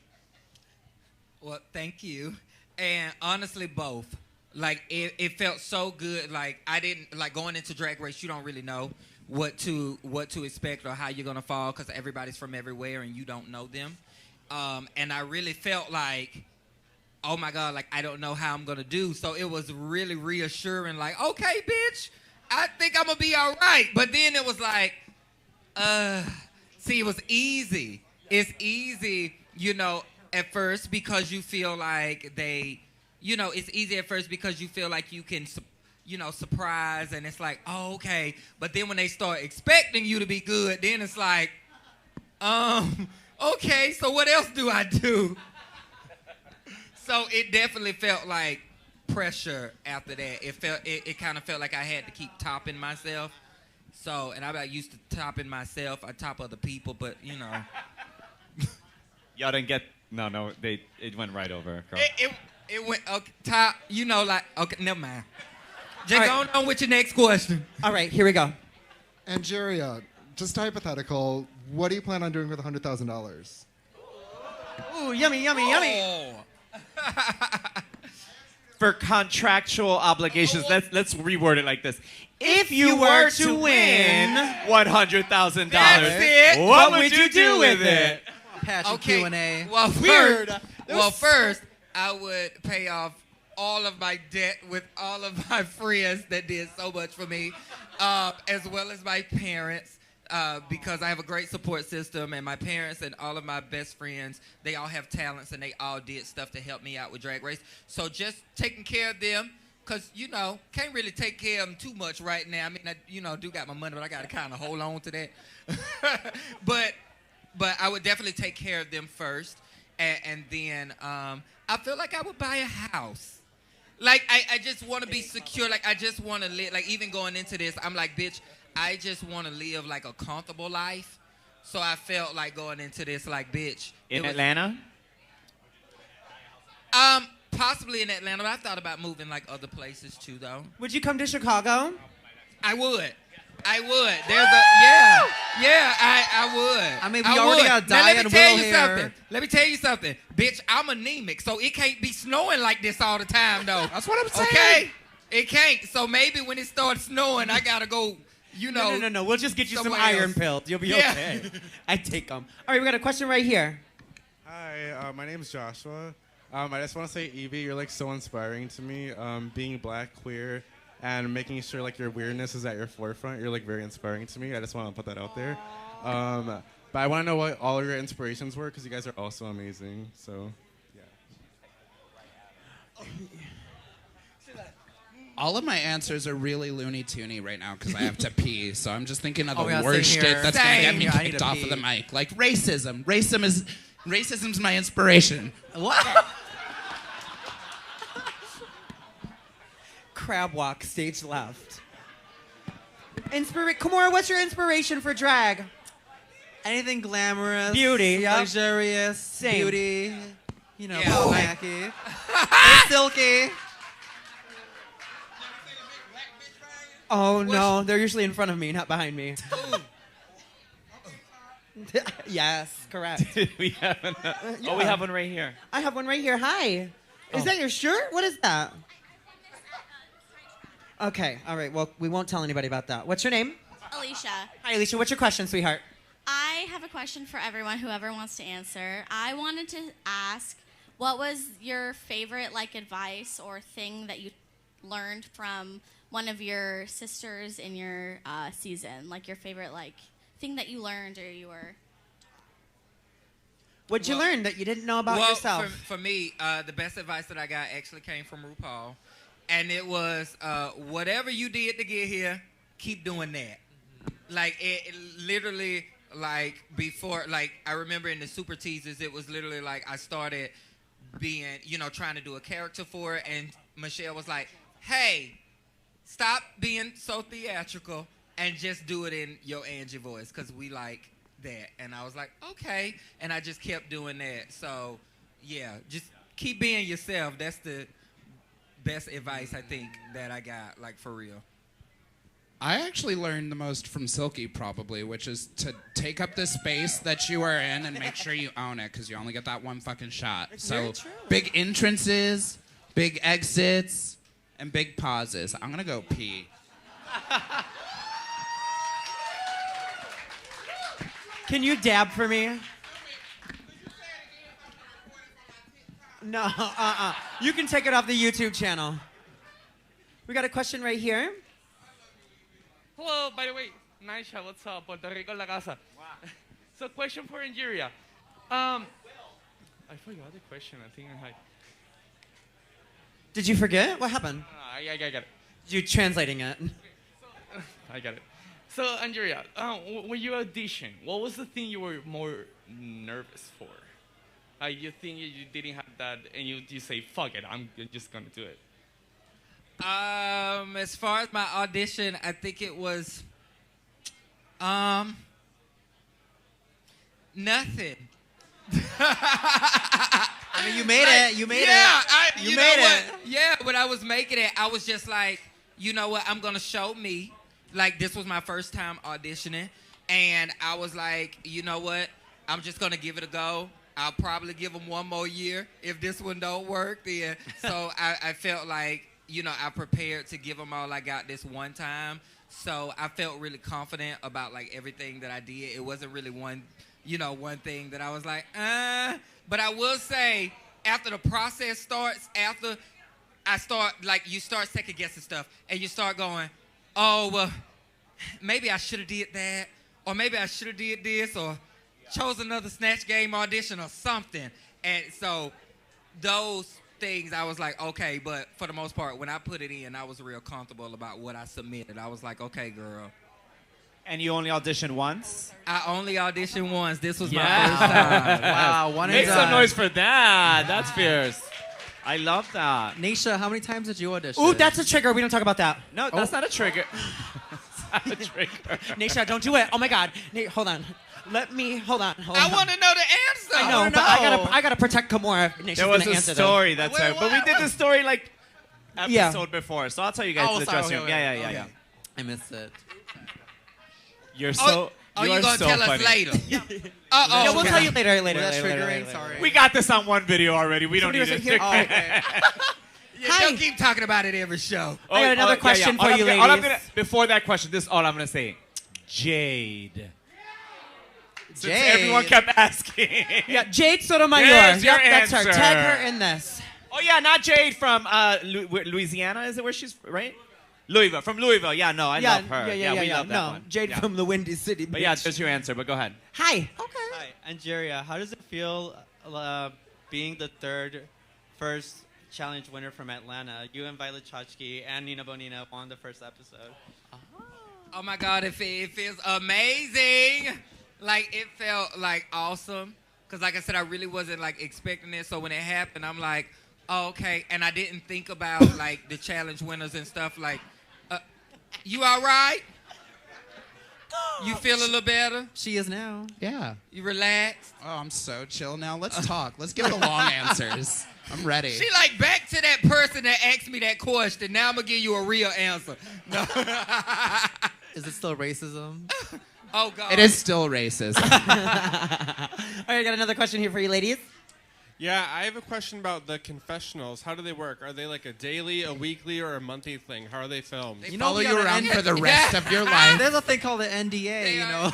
Well, thank you. And honestly, both. Like, it felt so good. Like, I didn't, like, going into Drag Race, you don't really know what to expect or how you're going to fall because everybody's from everywhere and you don't know them. And I really felt like, oh, my God, like, I don't know how I'm going to do. So it was really reassuring, like, okay, bitch, I think I'm going to be all right. But then it was like, see, it was easy. It's easy, you know, at first because you feel like it's easy at first because you feel like you can, you know, surprise, and it's like, oh, okay. But then when they start expecting you to be good, then it's like, okay, so what else do I do? So it definitely felt like pressure after that. It kind of felt like I had to keep topping myself. So, and I'm not used to topping myself. I top other people, but, you know. Y'all didn't get... No, it went right over. Girl. It went okay, top, you know, like, okay, never mind. Just All right. go on with your next question. All right, here we go. Angeria, just hypothetical, what do you plan on doing with $100,000? Ooh, yummy, yummy, yummy. Oh. For contractual obligations, let's reword it like this. If you were to win $100,000, That's it. what would you do with it? Pageant Okay. Q&A. Well, Weird. First, I would pay off all of my debt with all of my friends that did so much for me, as well as my parents. Because I have a great support system, and my parents and all of my best friends, they all have talents, and they all did stuff to help me out with Drag Race. So just taking care of them, because, can't really take care of them too much right now. I mean, I do got my money, but I got to kind of hold on to that. but I would definitely take care of them first, and then I feel like I would buy a house. Like, I just want to be secure. Like, I just want to live. Like, even going into this, I'm like, bitch, I just want to live, like, a comfortable life. So I felt like going into this, like, bitch. In Atlanta? Possibly in Atlanta, but I thought about moving, like, other places, too, though. Would you come to Chicago? I would. There's I would. I mean, we already got Diane and Willow here. Let me tell you something. Bitch, I'm anemic, so it can't be snowing like this all the time, though. That's what I'm saying. Okay? It can't. So maybe when it starts snowing, I got to go, No. We'll just get you some somewhere iron else. pills. You'll be okay. I take them. All right, we got a question right here. Hi, my name is Joshua. I just want to say, Yvie, you're, like, so inspiring to me. Being black, queer, and making sure, like, your weirdness is at your forefront. You're, like, very inspiring to me. I just want to put that out there. But I want to know what all of your inspirations were, because you guys are also amazing. So, yeah. All of my answers are really Looney Toony right now because I have to pee. So I'm just thinking of the yeah, worst same shit here. that's going to get me Same. I need kicked to off pee. of the mic. Like racism. Racism's my inspiration. What? Crab walk, stage left. Kahmora, what's your inspiration for drag? Anything glamorous, Beauty, yep. luxurious, Same. beauty, Yeah. wacky, and silky. Oh, no. They're usually in front of me, not behind me. Yes, correct. we have Oh, we have one right here. I have one right here. Hi. Is that your shirt? What is that? Okay. All right. Well, we won't tell anybody about that. What's your name? Alicia, Hi, Alicia. What's your question, sweetheart? I have a question for everyone, whoever wants to answer. I wanted to ask, what was your favorite, advice or thing that you learned from one of your sisters in your season? Like, your favorite, thing that you learned or you were... What'd you learn that you didn't know about yourself? For me, the best advice that I got actually came from RuPaul. And it was, whatever you did to get here, keep doing that. Like, it literally, before, I remember in the Super Teasers, it was literally, I started being, trying to do a character for it. And Michelle was like, hey, stop being so theatrical and just do it in your Angie voice, because we like that. And I was like, okay. And I just kept doing that. So, yeah, just keep being yourself. That's the best advice I think that I got, for real. I actually learned the most from Silky, probably, which is to take up the space that you are in and make sure you own it, because you only get that one fucking shot. So, big entrances, big exits, and big pauses. I'm going to go pee. Can you dab for me? No, You can take it off the YouTube channel. We got a question right here. Hello, by the way, Naysha, what's up? Puerto Rico la casa. Wow. So, question for Angeria. I forgot the question. I think I had. Did you forget? What happened? I got it. You translating it? I got it. So, Angeria, when you audition, what was the thing you were more nervous for? You think you didn't have that, and you say, fuck it, I'm just going to do it. As far as my audition, I think it was, nothing. I mean, you made it. You made it. You made it. Yeah, when I was making it, I was just like, you know what? I'm going to show me. This was my first time auditioning. And I was like, you know what? I'm just going to give it a go. I'll probably give them one more year. If this one don't work, then. So I felt like, I prepared to give them all I got this one time. So I felt really confident about, everything that I did. It wasn't really one thing that I was like, But I will say, after the process starts, after you start second guessing stuff, and you start going, oh, well, maybe I should have did that, or maybe I should have did this, or chose another Snatch Game audition or something. And so those things, I was like, okay, but for the most part, when I put it in, I was real comfortable about what I submitted. I was like, okay, girl. And you only auditioned once? I only auditioned once. This was my first time. Wow, one Make and some done. noise for that. That's fierce. I love that. Naysha, how many times did you audition? Ooh, that's a trigger. We don't talk about that. No, that's not a trigger. That's not a trigger. Naysha, don't do it. Oh my God. Hold on. Hold on. I want to know the answer. I know, but I gotta protect Kahmora. Naysha's There was gonna a answer story them. that's right. But we did the story like Yeah. episode before, so I'll tell you guys the dressing room. Yeah. I missed it. You're so. Oh, you you are gonna so tell funny. us later? Yeah, we'll tell you later. Sorry. We got this on one video already. We don't need Somebody it. was like, here- Yeah, don't keep talking about it every show. I got another question for you, ladies. Before that question, this is all I'm gonna say. Jade. Since Jade. everyone kept asking. Yeah, Jade Sotomayor. There's your Yep, that's her. answer. Tag her in this. Oh yeah, not Jade from Louisiana. Is it where she's right? Louisville. From Louisville. Yeah, no, I love her. We love that no, one. Jade Yeah. from the Windy City. But yeah, bitch. there's your answer. But go ahead. Hi. Hi, Angeria. How does it feel being the first challenge winner from Atlanta? You and Violet Chachki and Nina Bonina won the first episode. Oh my God, it feels amazing. Like, it felt like awesome. Because like I said, I really wasn't like expecting it. So when it happened, I'm like, oh, okay. And I didn't think about like the challenge winners and stuff. Like, you all right? You feel a little better? She is now. Yeah. You relaxed? Oh, I'm so chill now. Let's talk. Let's give the long answers. I'm ready. She like back to that person that asked me that question. Now I'm gonna give you a real answer. No. Is it still racism? Oh God. It is still racism. All right, I got another question here for you, ladies. Yeah, I have a question about the confessionals. How do they work? Are they like a daily, a weekly, or a monthly thing? How are they filmed? They follow you around for the rest of your life. There's a thing called an NDA, you know.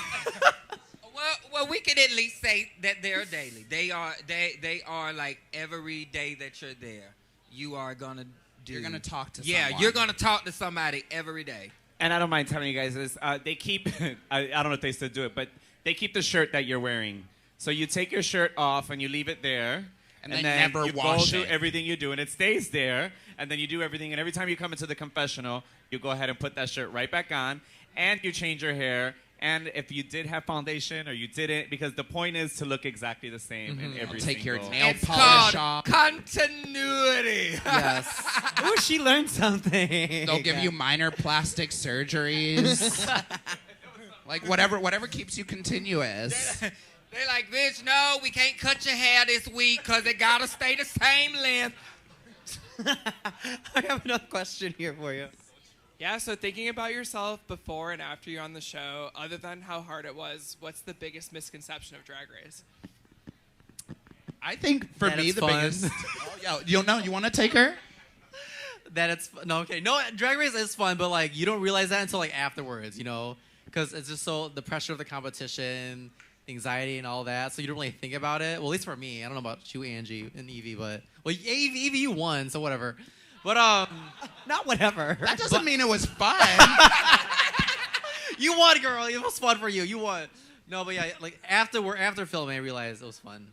Well, we can at least say that they're daily. They are like every day that you're there, you are gonna do. You're gonna talk to Yeah, someone. you're gonna talk to somebody every day. And I don't mind telling you guys this. They keep, I don't know if they still do it, but they keep the shirt that you're wearing. So you take your shirt off and you leave it there. And then never you wash go it. do everything you do, and it stays there. And then you do everything. And every time you come into the confessional, you go ahead and put that shirt right back on. And you change your hair. And if you did have foundation or you didn't, because the point is to look exactly the same in every Take your single... nail It's polish called off. continuity. Yes. Ooh, she learned something. They'll give you minor plastic surgeries. Like whatever keeps you continuous. They like, bitch, no, we can't cut your hair this week because it gotta stay the same length. I have another question here for you. Yeah, so thinking about yourself before and after you're on the show, other than how hard it was, what's the biggest misconception of Drag Race? I think for That me it's the fun. biggest. You want to take her? That it's no, okay. No, Drag Race is fun, but like you don't realize that until like afterwards, you know, because it's just so the pressure of the competition, anxiety, and all that. So you don't really think about it. Well, at least for me, I don't know about you, Angie and Yvie, but well, Yvie, you won, so whatever. But not whatever. That doesn't mean it was fun. You won, girl. It was fun for you. You won. No, but yeah, like after filming, I realized it was fun.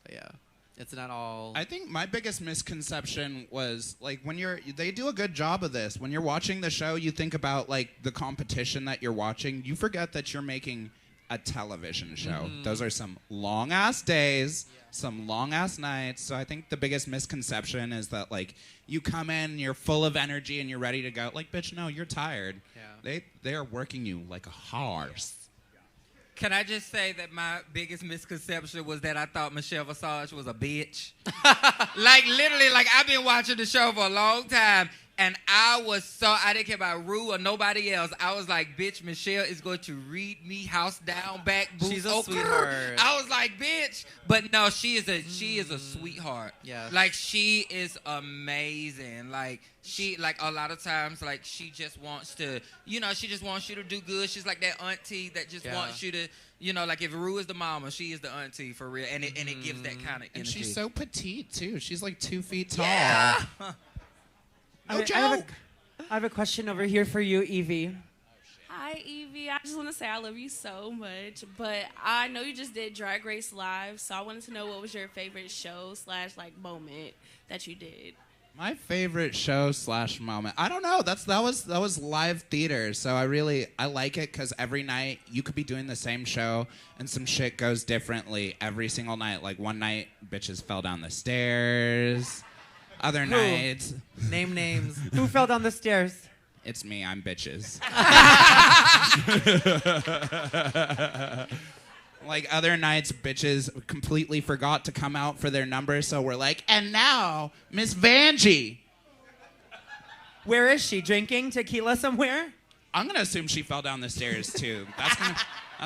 But yeah, it's not all. I think my biggest misconception was like when they do a good job of this. When you're watching the show, you think about like the competition that you're watching. You forget that you're making a television show. Those are some long ass days, some long ass nights. So I think the biggest misconception is that like you come in, you're full of energy, and you're ready to go. Like, bitch, no, you're tired. Yeah. They are working you like a horse. Can I just say that my biggest misconception was that I thought Michelle Visage was a bitch? Like, literally, like, I've been watching the show for a long time, and I didn't care about Ru or nobody else. I was like, bitch, Michelle is going to read me house down, back, boots. She's a sweetheart. I was like, bitch. But no, she is a sweetheart. Yeah. Like, she is amazing. Like, she, like, a lot of times, like, she just wants to, she just wants you to do good. She's like that auntie that just wants you to, like, if Ru is the mama, she is the auntie for real. And it gives that kind of energy. And she's so petite, too. She's like 2 feet tall. Yeah. All right, I have a question over here for you, Yvie. Hi, Yvie. I just want to say I love you so much, but I know you just did Drag Race Live, so I wanted to know what was your favorite show / like moment that you did. My favorite show / moment. I don't know. That was live theater, so I like it because every night you could be doing the same show and some shit goes differently every single night. Like one night, bitches fell down the stairs. Other nights, name names. Who fell down the stairs? It's me. I'm bitches. Like other nights, bitches completely forgot to come out for their number, so we're like, and now, Miss Vanjie. Where is she? Drinking tequila somewhere? I'm gonna assume she fell down the stairs too. That's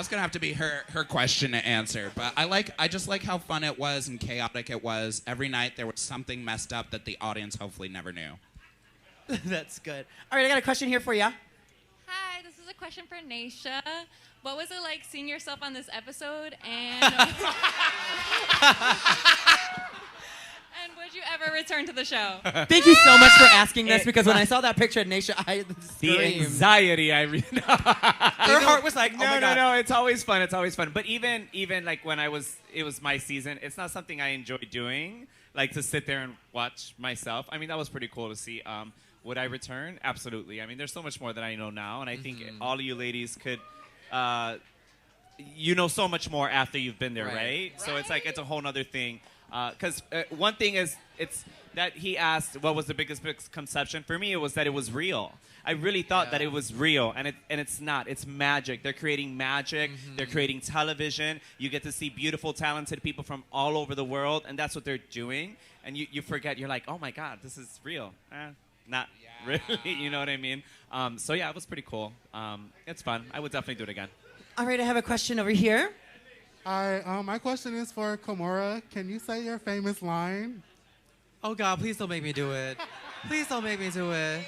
gonna have to be her question to answer. But I just like how fun it was and chaotic it was. Every night there was something messed up that the audience hopefully never knew. That's good. All right, I got a question here for you. Hi, this is a question for Naysha. What was it like seeing yourself on this episode, and and would you ever return to the show? Thank you so much for asking this, because when I saw that picture of Naysha, I The screamed. anxiety I read. Her heart was like, oh my God. No, it's always fun. It's always fun. But even like when it was my season, it's not something I enjoy doing, like to sit there and watch myself. I mean, that was pretty cool to see. Would I return? Absolutely. I mean, there's so much more that I know now, and I think all of you ladies could, you know so much more after you've been there, right? So it's like, it's a whole other thing. Because one thing is, it's that he asked, what was the biggest misconception? For me, it was that it was real. I really thought that it was real, and it's not. It's magic. They're creating magic. They're creating television. You get to see beautiful, talented people from all over the world, and that's what they're doing. And you forget. You're like, oh, my God, this is real. Not really, you know what I mean? So, yeah, it was pretty cool. It's fun. I would definitely do it again. All right, I have a question over here. Hi, my question is for Kahmora. Can you say your famous line? Oh God, please don't make me do it. Please don't make me do it.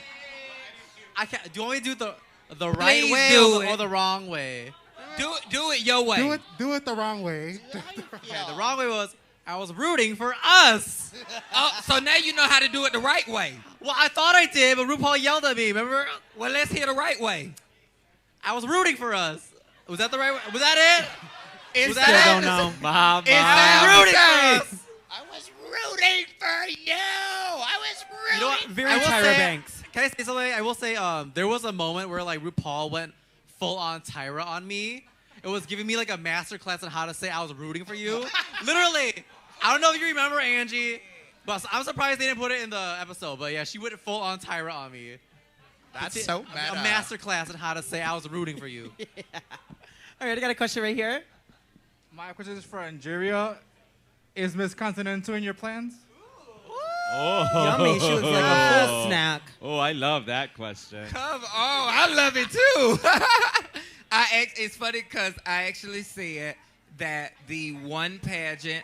I can't. Do you want me to do the right Please way do or the wrong way? Do it your way. Do it the wrong way. Okay, the wrong way was I was rooting for us. So now you know how to do it the right way. Well, I thought I did, but RuPaul yelled at me. Remember? Well, let's hear the right way. I was rooting for us. Was that the right way? Was that it? Was Still that don't it? know. Mama. Rooting for us. I was rooting for you. I was rooting. You know what? Very I will Tyra say- Banks. Can I say something? I will say there was a moment where like RuPaul went full on Tyra on me. It was giving me like a master class on how to say I was rooting for you. Literally. I don't know if you remember, Angie, but I'm surprised they didn't put it in the episode. But yeah, she went full on Tyra on me. That's so A meta. master class on how to say I was rooting for you. All right, I got a question right here. My question is for Angeria. Is Miss Continental in your plans? Oh. Yummy. She looks like a full snack. Oh, I love that question. Come on, I love it too. It's funny because I actually said that the one pageant,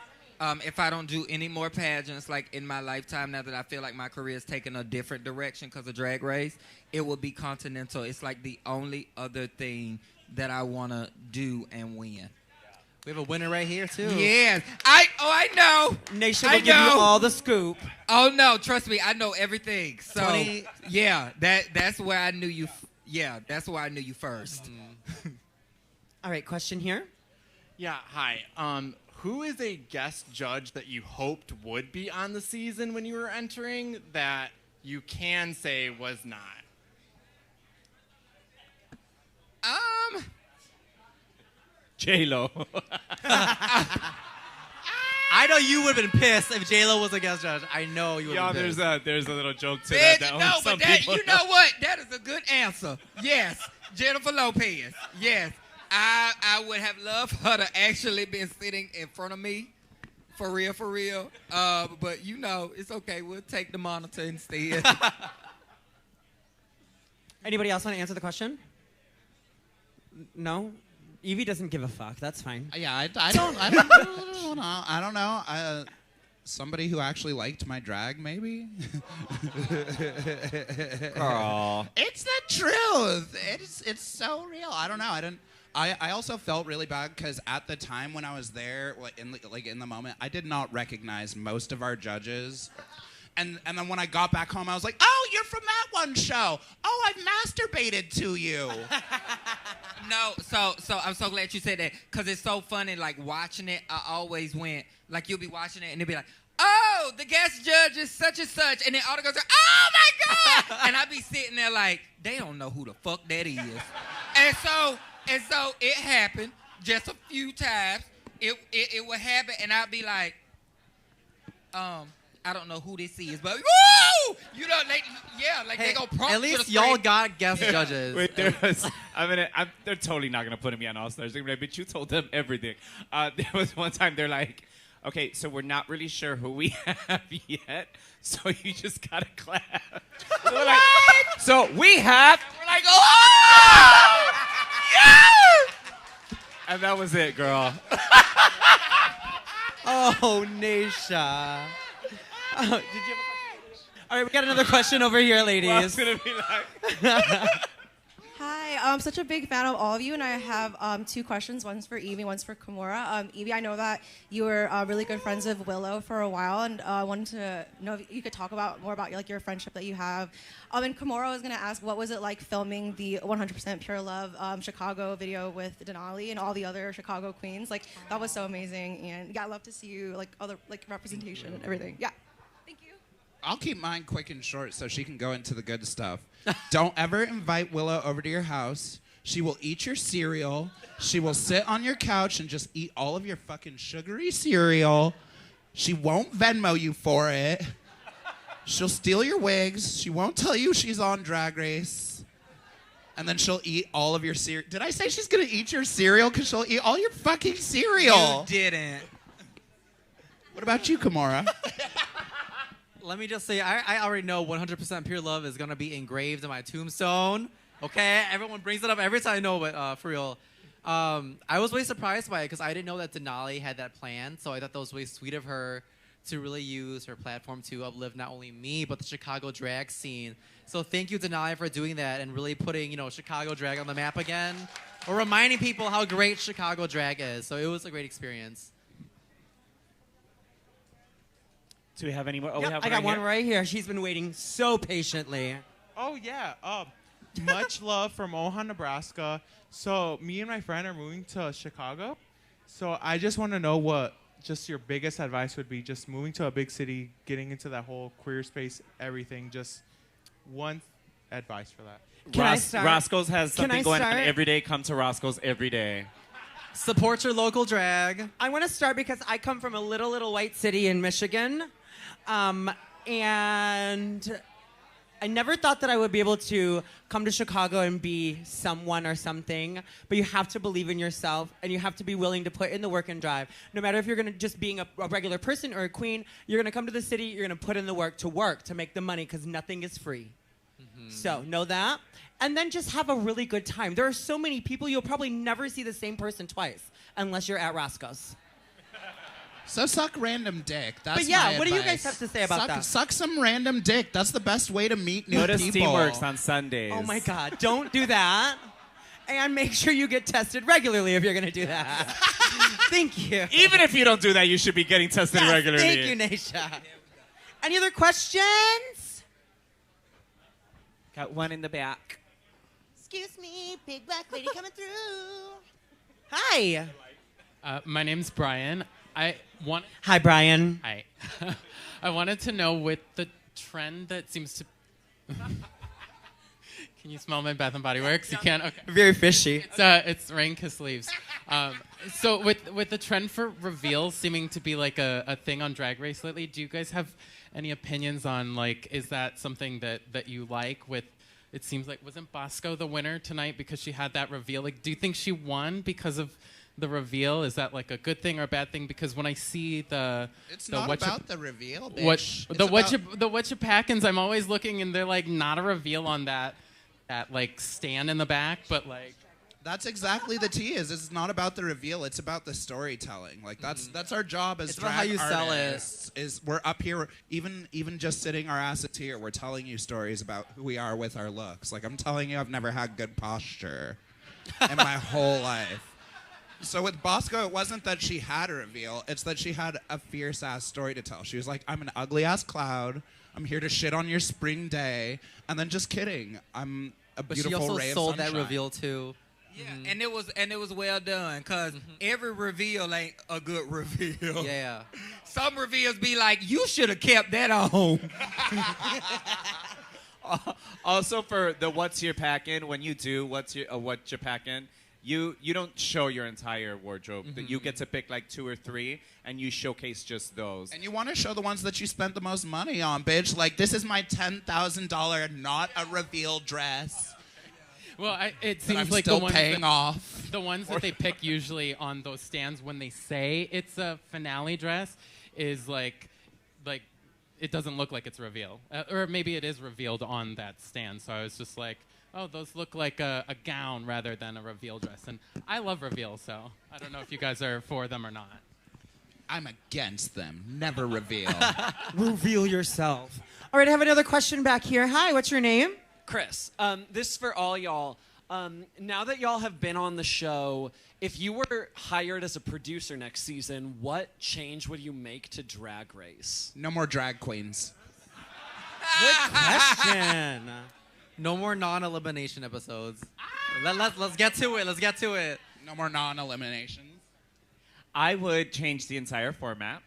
if I don't do any more pageants like in my lifetime, now that I feel like my career is taking a different direction because of Drag Race, it will be Continental. It's like the only other thing that I want to do and win. We have a winner right here too. Yes. I know. Naysha will give you all the scoop. Oh no, trust me, I know everything. So 20 yeah, that's where I knew you. Yeah, that's where I knew you first. All right, question here. Yeah, hi. Who is a guest judge that you hoped would be on the season when you were entering that you can say was not? J-Lo. I know you would have been pissed if J-Lo was a guest judge. I know you would have Yeah, been pissed. there's a little joke to Bitch, that. no, some but that, people you know what? That is a good answer. Yes, Jennifer Lopez. Yes, I would have loved her to actually been sitting in front of me, for real, for real. But you know, it's okay. We'll take the monitor instead. Anybody else want to answer the question? No? Yvie doesn't give a fuck. That's fine. Yeah, I don't know. Somebody who actually liked my drag, maybe. Aw. It's the truth. It's so real. I don't know. I also felt really bad because at the time when I was there, in the moment, I did not recognize most of our judges. And then when I got back home, I was like, oh, you're from that one show. Oh, I've masturbated to you. No, so I'm so glad you said that because it's so funny. Like watching it, I always went like you'll be watching it and it'll be like, oh, the guest judge is such and such, and then all the girls are, oh my god, and I be sitting there like they don't know who the fuck that is, and so it happened just a few times. It would happen, and I'd be like, I don't know who this is, but woo! You know, they go prompt. At least y'all got guest judges. Wait, they're totally not gonna put me on All Stars. They're gonna be like, but you told them everything. There was one time they're like, okay, so we're not really sure who we have yet, so you just gotta clap. So we're like, so we have. We're like, oh, yeah! And that was it, girl. Oh, Naysha. Oh, did you have a question? All right, we got another question over here, ladies. Well, I was gonna be like. Hi, I'm such a big fan of all of you, and I have 2 questions. One's for Yvie, one's for Kahmora. Yvie, I know that you were really good friends with Willow for a while, and I wanted to know if you could talk more about like your friendship that you have. And Kahmora, I was gonna ask, what was it like filming the 100% Pure Love Chicago video with Denali and all the other Chicago queens? Like that was so amazing, and yeah, I love to see you like other like representation and everything. Yeah. I'll keep mine quick and short so she can go into the good stuff. Don't ever invite Willow over to your house. She will eat your cereal. She will sit on your couch and just eat all of your fucking sugary cereal. She won't Venmo you for it. She'll steal your wigs. She won't tell you she's on Drag Race. And then she'll eat all of your cereal. Did I say she's gonna eat your cereal? Because she'll eat all your fucking cereal. You didn't. What about you, Kahmora? Let me just say, I already know 100% Pure Love is going to be engraved in my tombstone. Okay? Everyone brings it up every time I know, but for real. I was really surprised by it because I didn't know that Denali had that plan. So I thought that was really sweet of her to really use her platform to uplift not only me, but the Chicago drag scene. So thank you, Denali, for doing that and really putting, Chicago drag on the map again. Or reminding people how great Chicago drag is. So it was a great experience. Do we have any more? Oh, Yep, we have I got one here. right here. She's been waiting so patiently. Oh, yeah. Much love from Omaha, Nebraska. So me and my friend are moving to Chicago. So I just want to know what just your biggest advice would be, just moving to a big city, getting into that whole queer space, everything. Just one advice for that. Can I start? Roscoe's has Can something I going on start? every day. Come to Roscoe's every day. Support your local drag. I want to start because I come from a little white city in Michigan. And I never thought that I would be able to come to Chicago and be someone or something, but you have to believe in yourself and you have to be willing to put in the work and drive. No matter if you're going to just being a regular person or a queen, you're going to come to the city, you're going to put in the work to make the money because nothing is free. So know that. And then just have a really good time. There are so many people, you'll probably never see the same person twice unless you're at Roscoe's. So suck random dick. That's But yeah, my what do you advice. guys have to say about that? Suck some random dick. That's the best way to meet new Go to people. Steamworks on Sundays. Oh my God, don't do that. And make sure you get tested regularly if you're going to do that. Thank you. Even if you don't do that, you should be getting tested Yes, regularly. Thank you, Naysha. Any other questions? Got one in the back. Excuse me, big black lady coming through. Hi. My name's Brian. Hi, Brian. Hi. I wanted to know with the trend that seems to. Can you smell my Bath and Body Works? You can. Okay. Very fishy. It's rain kiss leaves. So with the trend for reveals seeming to be like a thing on Drag Race lately, do you guys have any opinions on like is that something that you like? With it seems like wasn't Bosco the winner tonight because she had that reveal? Like, do you think she won because of the reveal? Is that like a good thing or a bad thing? Because when I see It's not about the reveal, bitch. What you packins, I'm always looking and they're like not a reveal on that like stand in the back, but like That's exactly the tea. It's not about the reveal. It's about the storytelling. Like that's our job as It's about drag how you sell it. artists. Is we're up here, even just sitting our asses here. We're telling you stories about who we are with our looks. Like I'm telling you, I've never had good posture in my whole life. So with Bosco, it wasn't that she had a reveal. It's that she had a fierce-ass story to tell. She was like, I'm an ugly-ass cloud. I'm here to shit on your spring day. And then just kidding. I'm a But she beautiful also ray of sold that sunshine. reveal too. Yeah, and it was well done because every reveal ain't a good reveal. Yeah. Some reveals be like, you should have kept that on. Also, for the what's your pack in, when you do what's your pack in, you don't show your entire wardrobe. You get to pick like 2 or 3, and you showcase just those. And you want to show the ones that you spent the most money on, bitch. Like, this is my $10,000 not a reveal dress. Well, it That seems I'm like still the ones paying that, off. The ones that they pick usually on those stands when they say it's a finale dress is like it doesn't look like it's revealed, or maybe it is revealed on that stand. So I was just like, oh, those look like a gown rather than a reveal dress, and I love reveal, so I don't know if you guys are for them or not. I'm against them. Never reveal. Reveal yourself. All right, I have another question back here. Hi, what's your name? Chris. This is for all y'all. Now that y'all have been on the show, if you were hired as a producer next season, what change would you make to Drag Race? No more drag queens. Good question. No more non-elimination episodes. Let's get to it. Let's get to it. No more non-eliminations. I would change the entire format.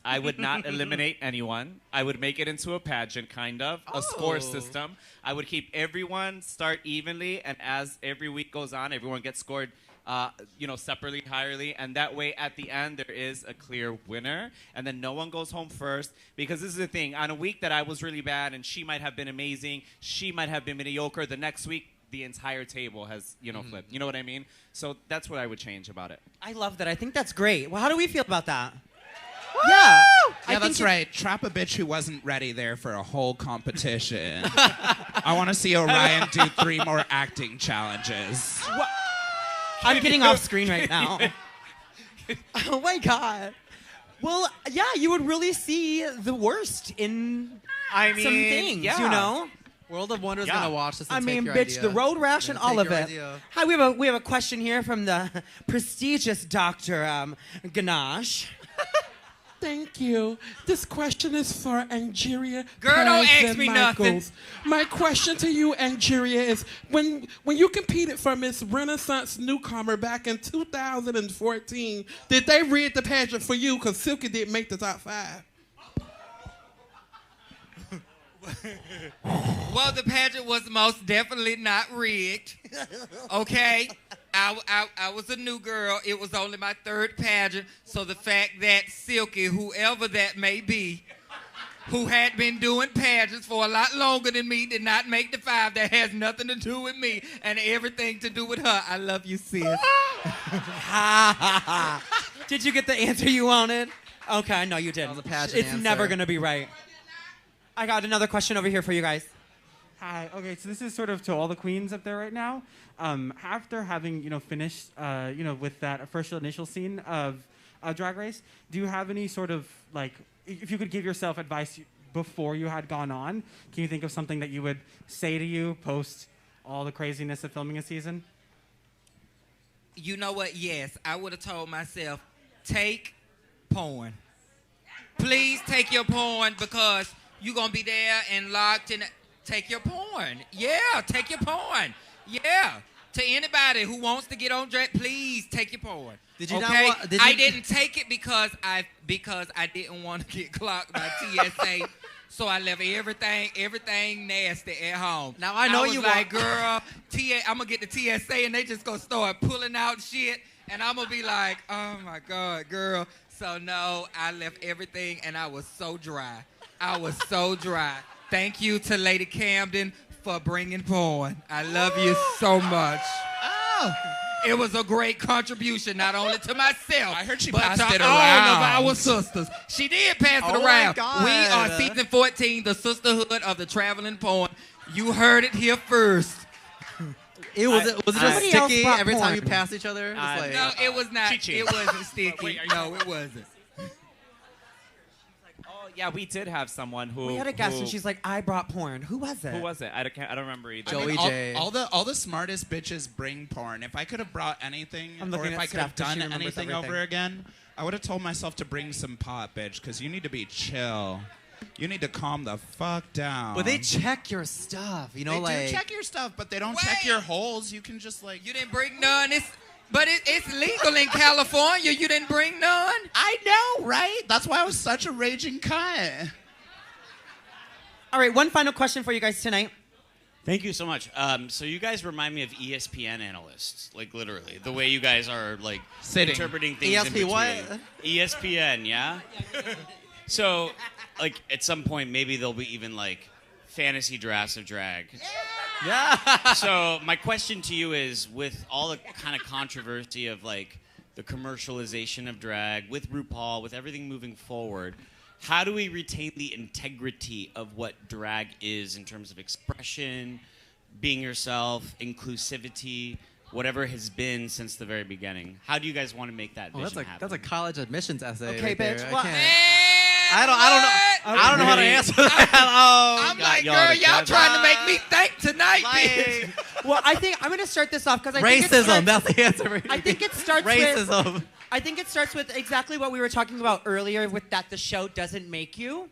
I would not eliminate anyone. I would make it into a pageant, kind of, a score system. I would keep everyone start evenly, and as every week goes on, everyone gets scored, separately, higherly, and that way, at the end, there is a clear winner, and then no one goes home first, because this is the thing. On a week that I was really bad, and she might have been amazing, she might have been mediocre, the next week, the entire table has, flipped. You know what I mean? So that's what I would change about it. I love that. I think that's great. Well, how do we feel about that? Yeah. Yeah, that's right. Trap a bitch who wasn't ready there for a whole competition. I want to see Orion do 3 more acting challenges. I'm getting off screen right now. Oh my God. Well, yeah, you would really see the worst in some things, you know? World of Wonder's gonna watch this and I take mean, your bitch, idea. the road rash and They're gonna all of take it. your idea. Hi, we have a question here from the prestigious Dr. Ganache. Thank you. This question is for Angeria. Girl, don't Perez, ask me VanMicheals. nothing. My question to you, Angeria, is when you competed for Miss Renaissance Newcomer back in 2014, did they rig the pageant for you? Because Silky didn't make the top 5. Well, the pageant was most definitely not rigged. Okay? I was a new girl. It was only my 3rd pageant. So the fact that Silky, whoever that may be, who had been doing pageants for a lot longer than me, did not make the 5, that has nothing to do with me and everything to do with her. I love you, sis. Did you get the answer you wanted? Okay, no, you didn't. It's never going to be right. I got another question over here for you guys. Hi. Okay, so this is sort of to all the queens up there right now. After having finished with that first initial scene of Drag Race, do you have any sort of if you could give yourself advice before you had gone on, can you think of something that you would say to you post all the craziness of filming a season? You know what? Yes, I would have told myself, take porn. Please take your porn because you're going to be there and locked in. Take your porn. Yeah, take your porn. Yeah. To anybody who wants to get on drag, please take your porn. Did you okay? not I didn't take it because I didn't want to get clocked by TSA. So I left everything nasty at home. Now I know was you like, girl, I'm gonna get the TSA and they just gonna start pulling out shit, and I'm gonna be like, oh my God, girl. So no, I left everything and I was so dry. I was so dry. Thank you to Lady Camden for bringing porn. I love you so much. Oh. It was a great contribution, not only to myself, I heard she but passed to it all around. of our sisters. She did pass it Oh my around. God. We are season 14, the sisterhood of the traveling porn. You heard it here first. Was it just Somebody else sticky brought every time porn. you passed each other? It's like, No, it was not. Chi-chi. It wasn't sticky. No, it wasn't. Yeah, we did have someone who. We had a guest, and she's like, "I brought porn." Who was it? Who was it? I don't remember either. I mean, all the smartest bitches bring porn. If I could have brought anything, I'm or looking if at I could have Steph 'cause she done remembers anything everything. over again, I would have told myself to bring some pot, bitch, because you need to be chill. You need to calm the fuck down. But they check your stuff, you know, they like. do check your stuff, but they don't check your holes. You can just like. You didn't bring none. But it's legal in California. You didn't bring none. I know, right? That's why I was such a raging cunt. All right, one final question for you guys tonight. Thank you so much. So you guys remind me of ESPN analysts, like literally, the way you guys are like Sitting. interpreting things. ESP in between. what? ESPN, yeah. So, like at some point, maybe there'll be even like fantasy drafts of drag. Yeah. So my question to you is, with all the kind of controversy of like the commercialization of drag, with RuPaul, with everything moving forward, how do we retain the integrity of what drag is in terms of expression, being yourself, inclusivity, whatever has been since the very beginning? How do you guys want to make that vision happen? That's a college admissions essay. Okay, right bitch. there. Well, I don't know how to answer that. Oh, I'm like, girl, y'all trying to make me think tonight, bitch. Well, I think I'm going to start this off because I think racism. That's the answer. I think it starts racism. with. I think it starts with exactly what we were talking about earlier, with that the show doesn't make you.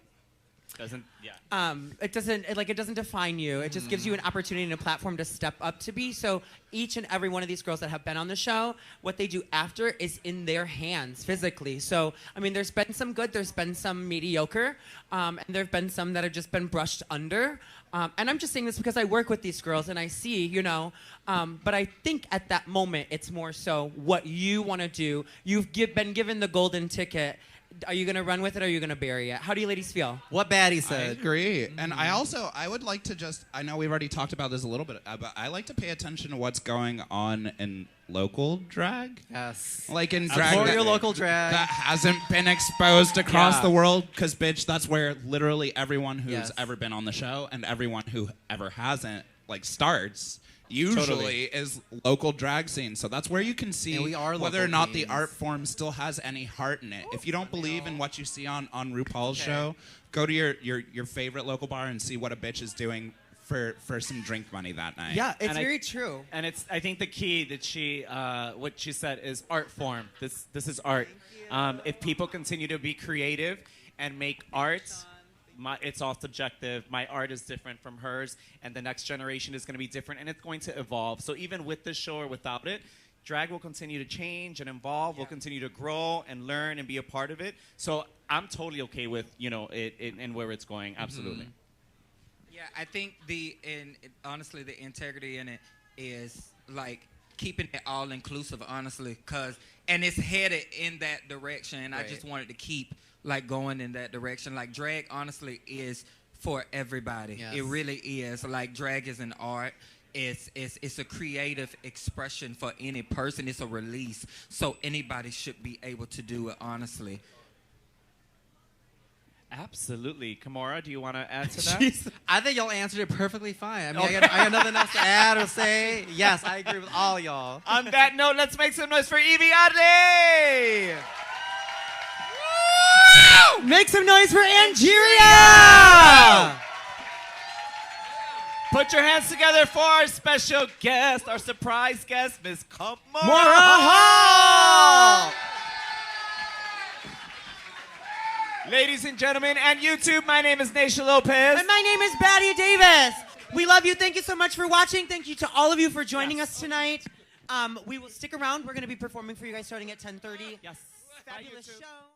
Doesn't, yeah. It doesn't define you. It just gives you an opportunity and a platform to step up to be. So each and every one of these girls that have been on the show, what they do after is in their hands physically. So, I mean, there's been some good, there's been some mediocre, and there have been some that have just been brushed under. And I'm just saying this because I work with these girls and I see, but I think at that moment, it's more so what you want to do. You've been given the golden ticket. Are you going to run with it or are you going to bury it? How do you ladies feel? What Batty I said. agree. And I would like to I know we've already talked about this a little bit, but I like to pay attention to what's going on in local drag. Yes. Like in drag. Support your local drag. That hasn't been exposed across Yeah. the world, because, bitch, that's where literally everyone who's Yes. ever been on the show and everyone who ever hasn't, like, starts. Usually Totally. is local drag scene. So that's where you can see And we are whether local or not the queens. art form still has any heart in it. If you don't believe in what you see on RuPaul's show, go to your favorite local bar and see what a bitch is doing for some drink money that night. Yeah, it's And very true. And I think the key that what she said is art form. This is art. If people continue to be creative and make art, it's all subjective. My art is different from hers, and the next generation is going to be different, and it's going to evolve. So even with this show or without it, drag will continue to change and evolve. We'll continue to grow and learn and be a part of it. So I'm totally okay with it and where it's going. Absolutely. Yeah, I think honestly, the integrity in it is like keeping it all inclusive, honestly, and it's headed in that direction. And I just wanted to keep like going in that direction. Like drag, honestly, is for everybody. Yes. It really is. Like drag is an art. It's a creative expression for any person. It's a release. So anybody should be able to do it, honestly. Absolutely. Kahmora, do you want to add to that? Jeez. I think y'all answered it perfectly fine. I mean, I got nothing else to add or say. Yes, I agree with all y'all. On that note, let's make some noise for Yvie. Make some noise for Angeria! Put your hands together for our special guest, our surprise guest, Miss Kahmora. Ladies and gentlemen, and YouTube, my name is Naysha Lopez. And my name is Batty Davis. We love you. Thank you so much for watching. Thank you to all of you for joining us tonight. We will stick around. We're going to be performing for you guys starting at 10:30. Yes. Fabulous show.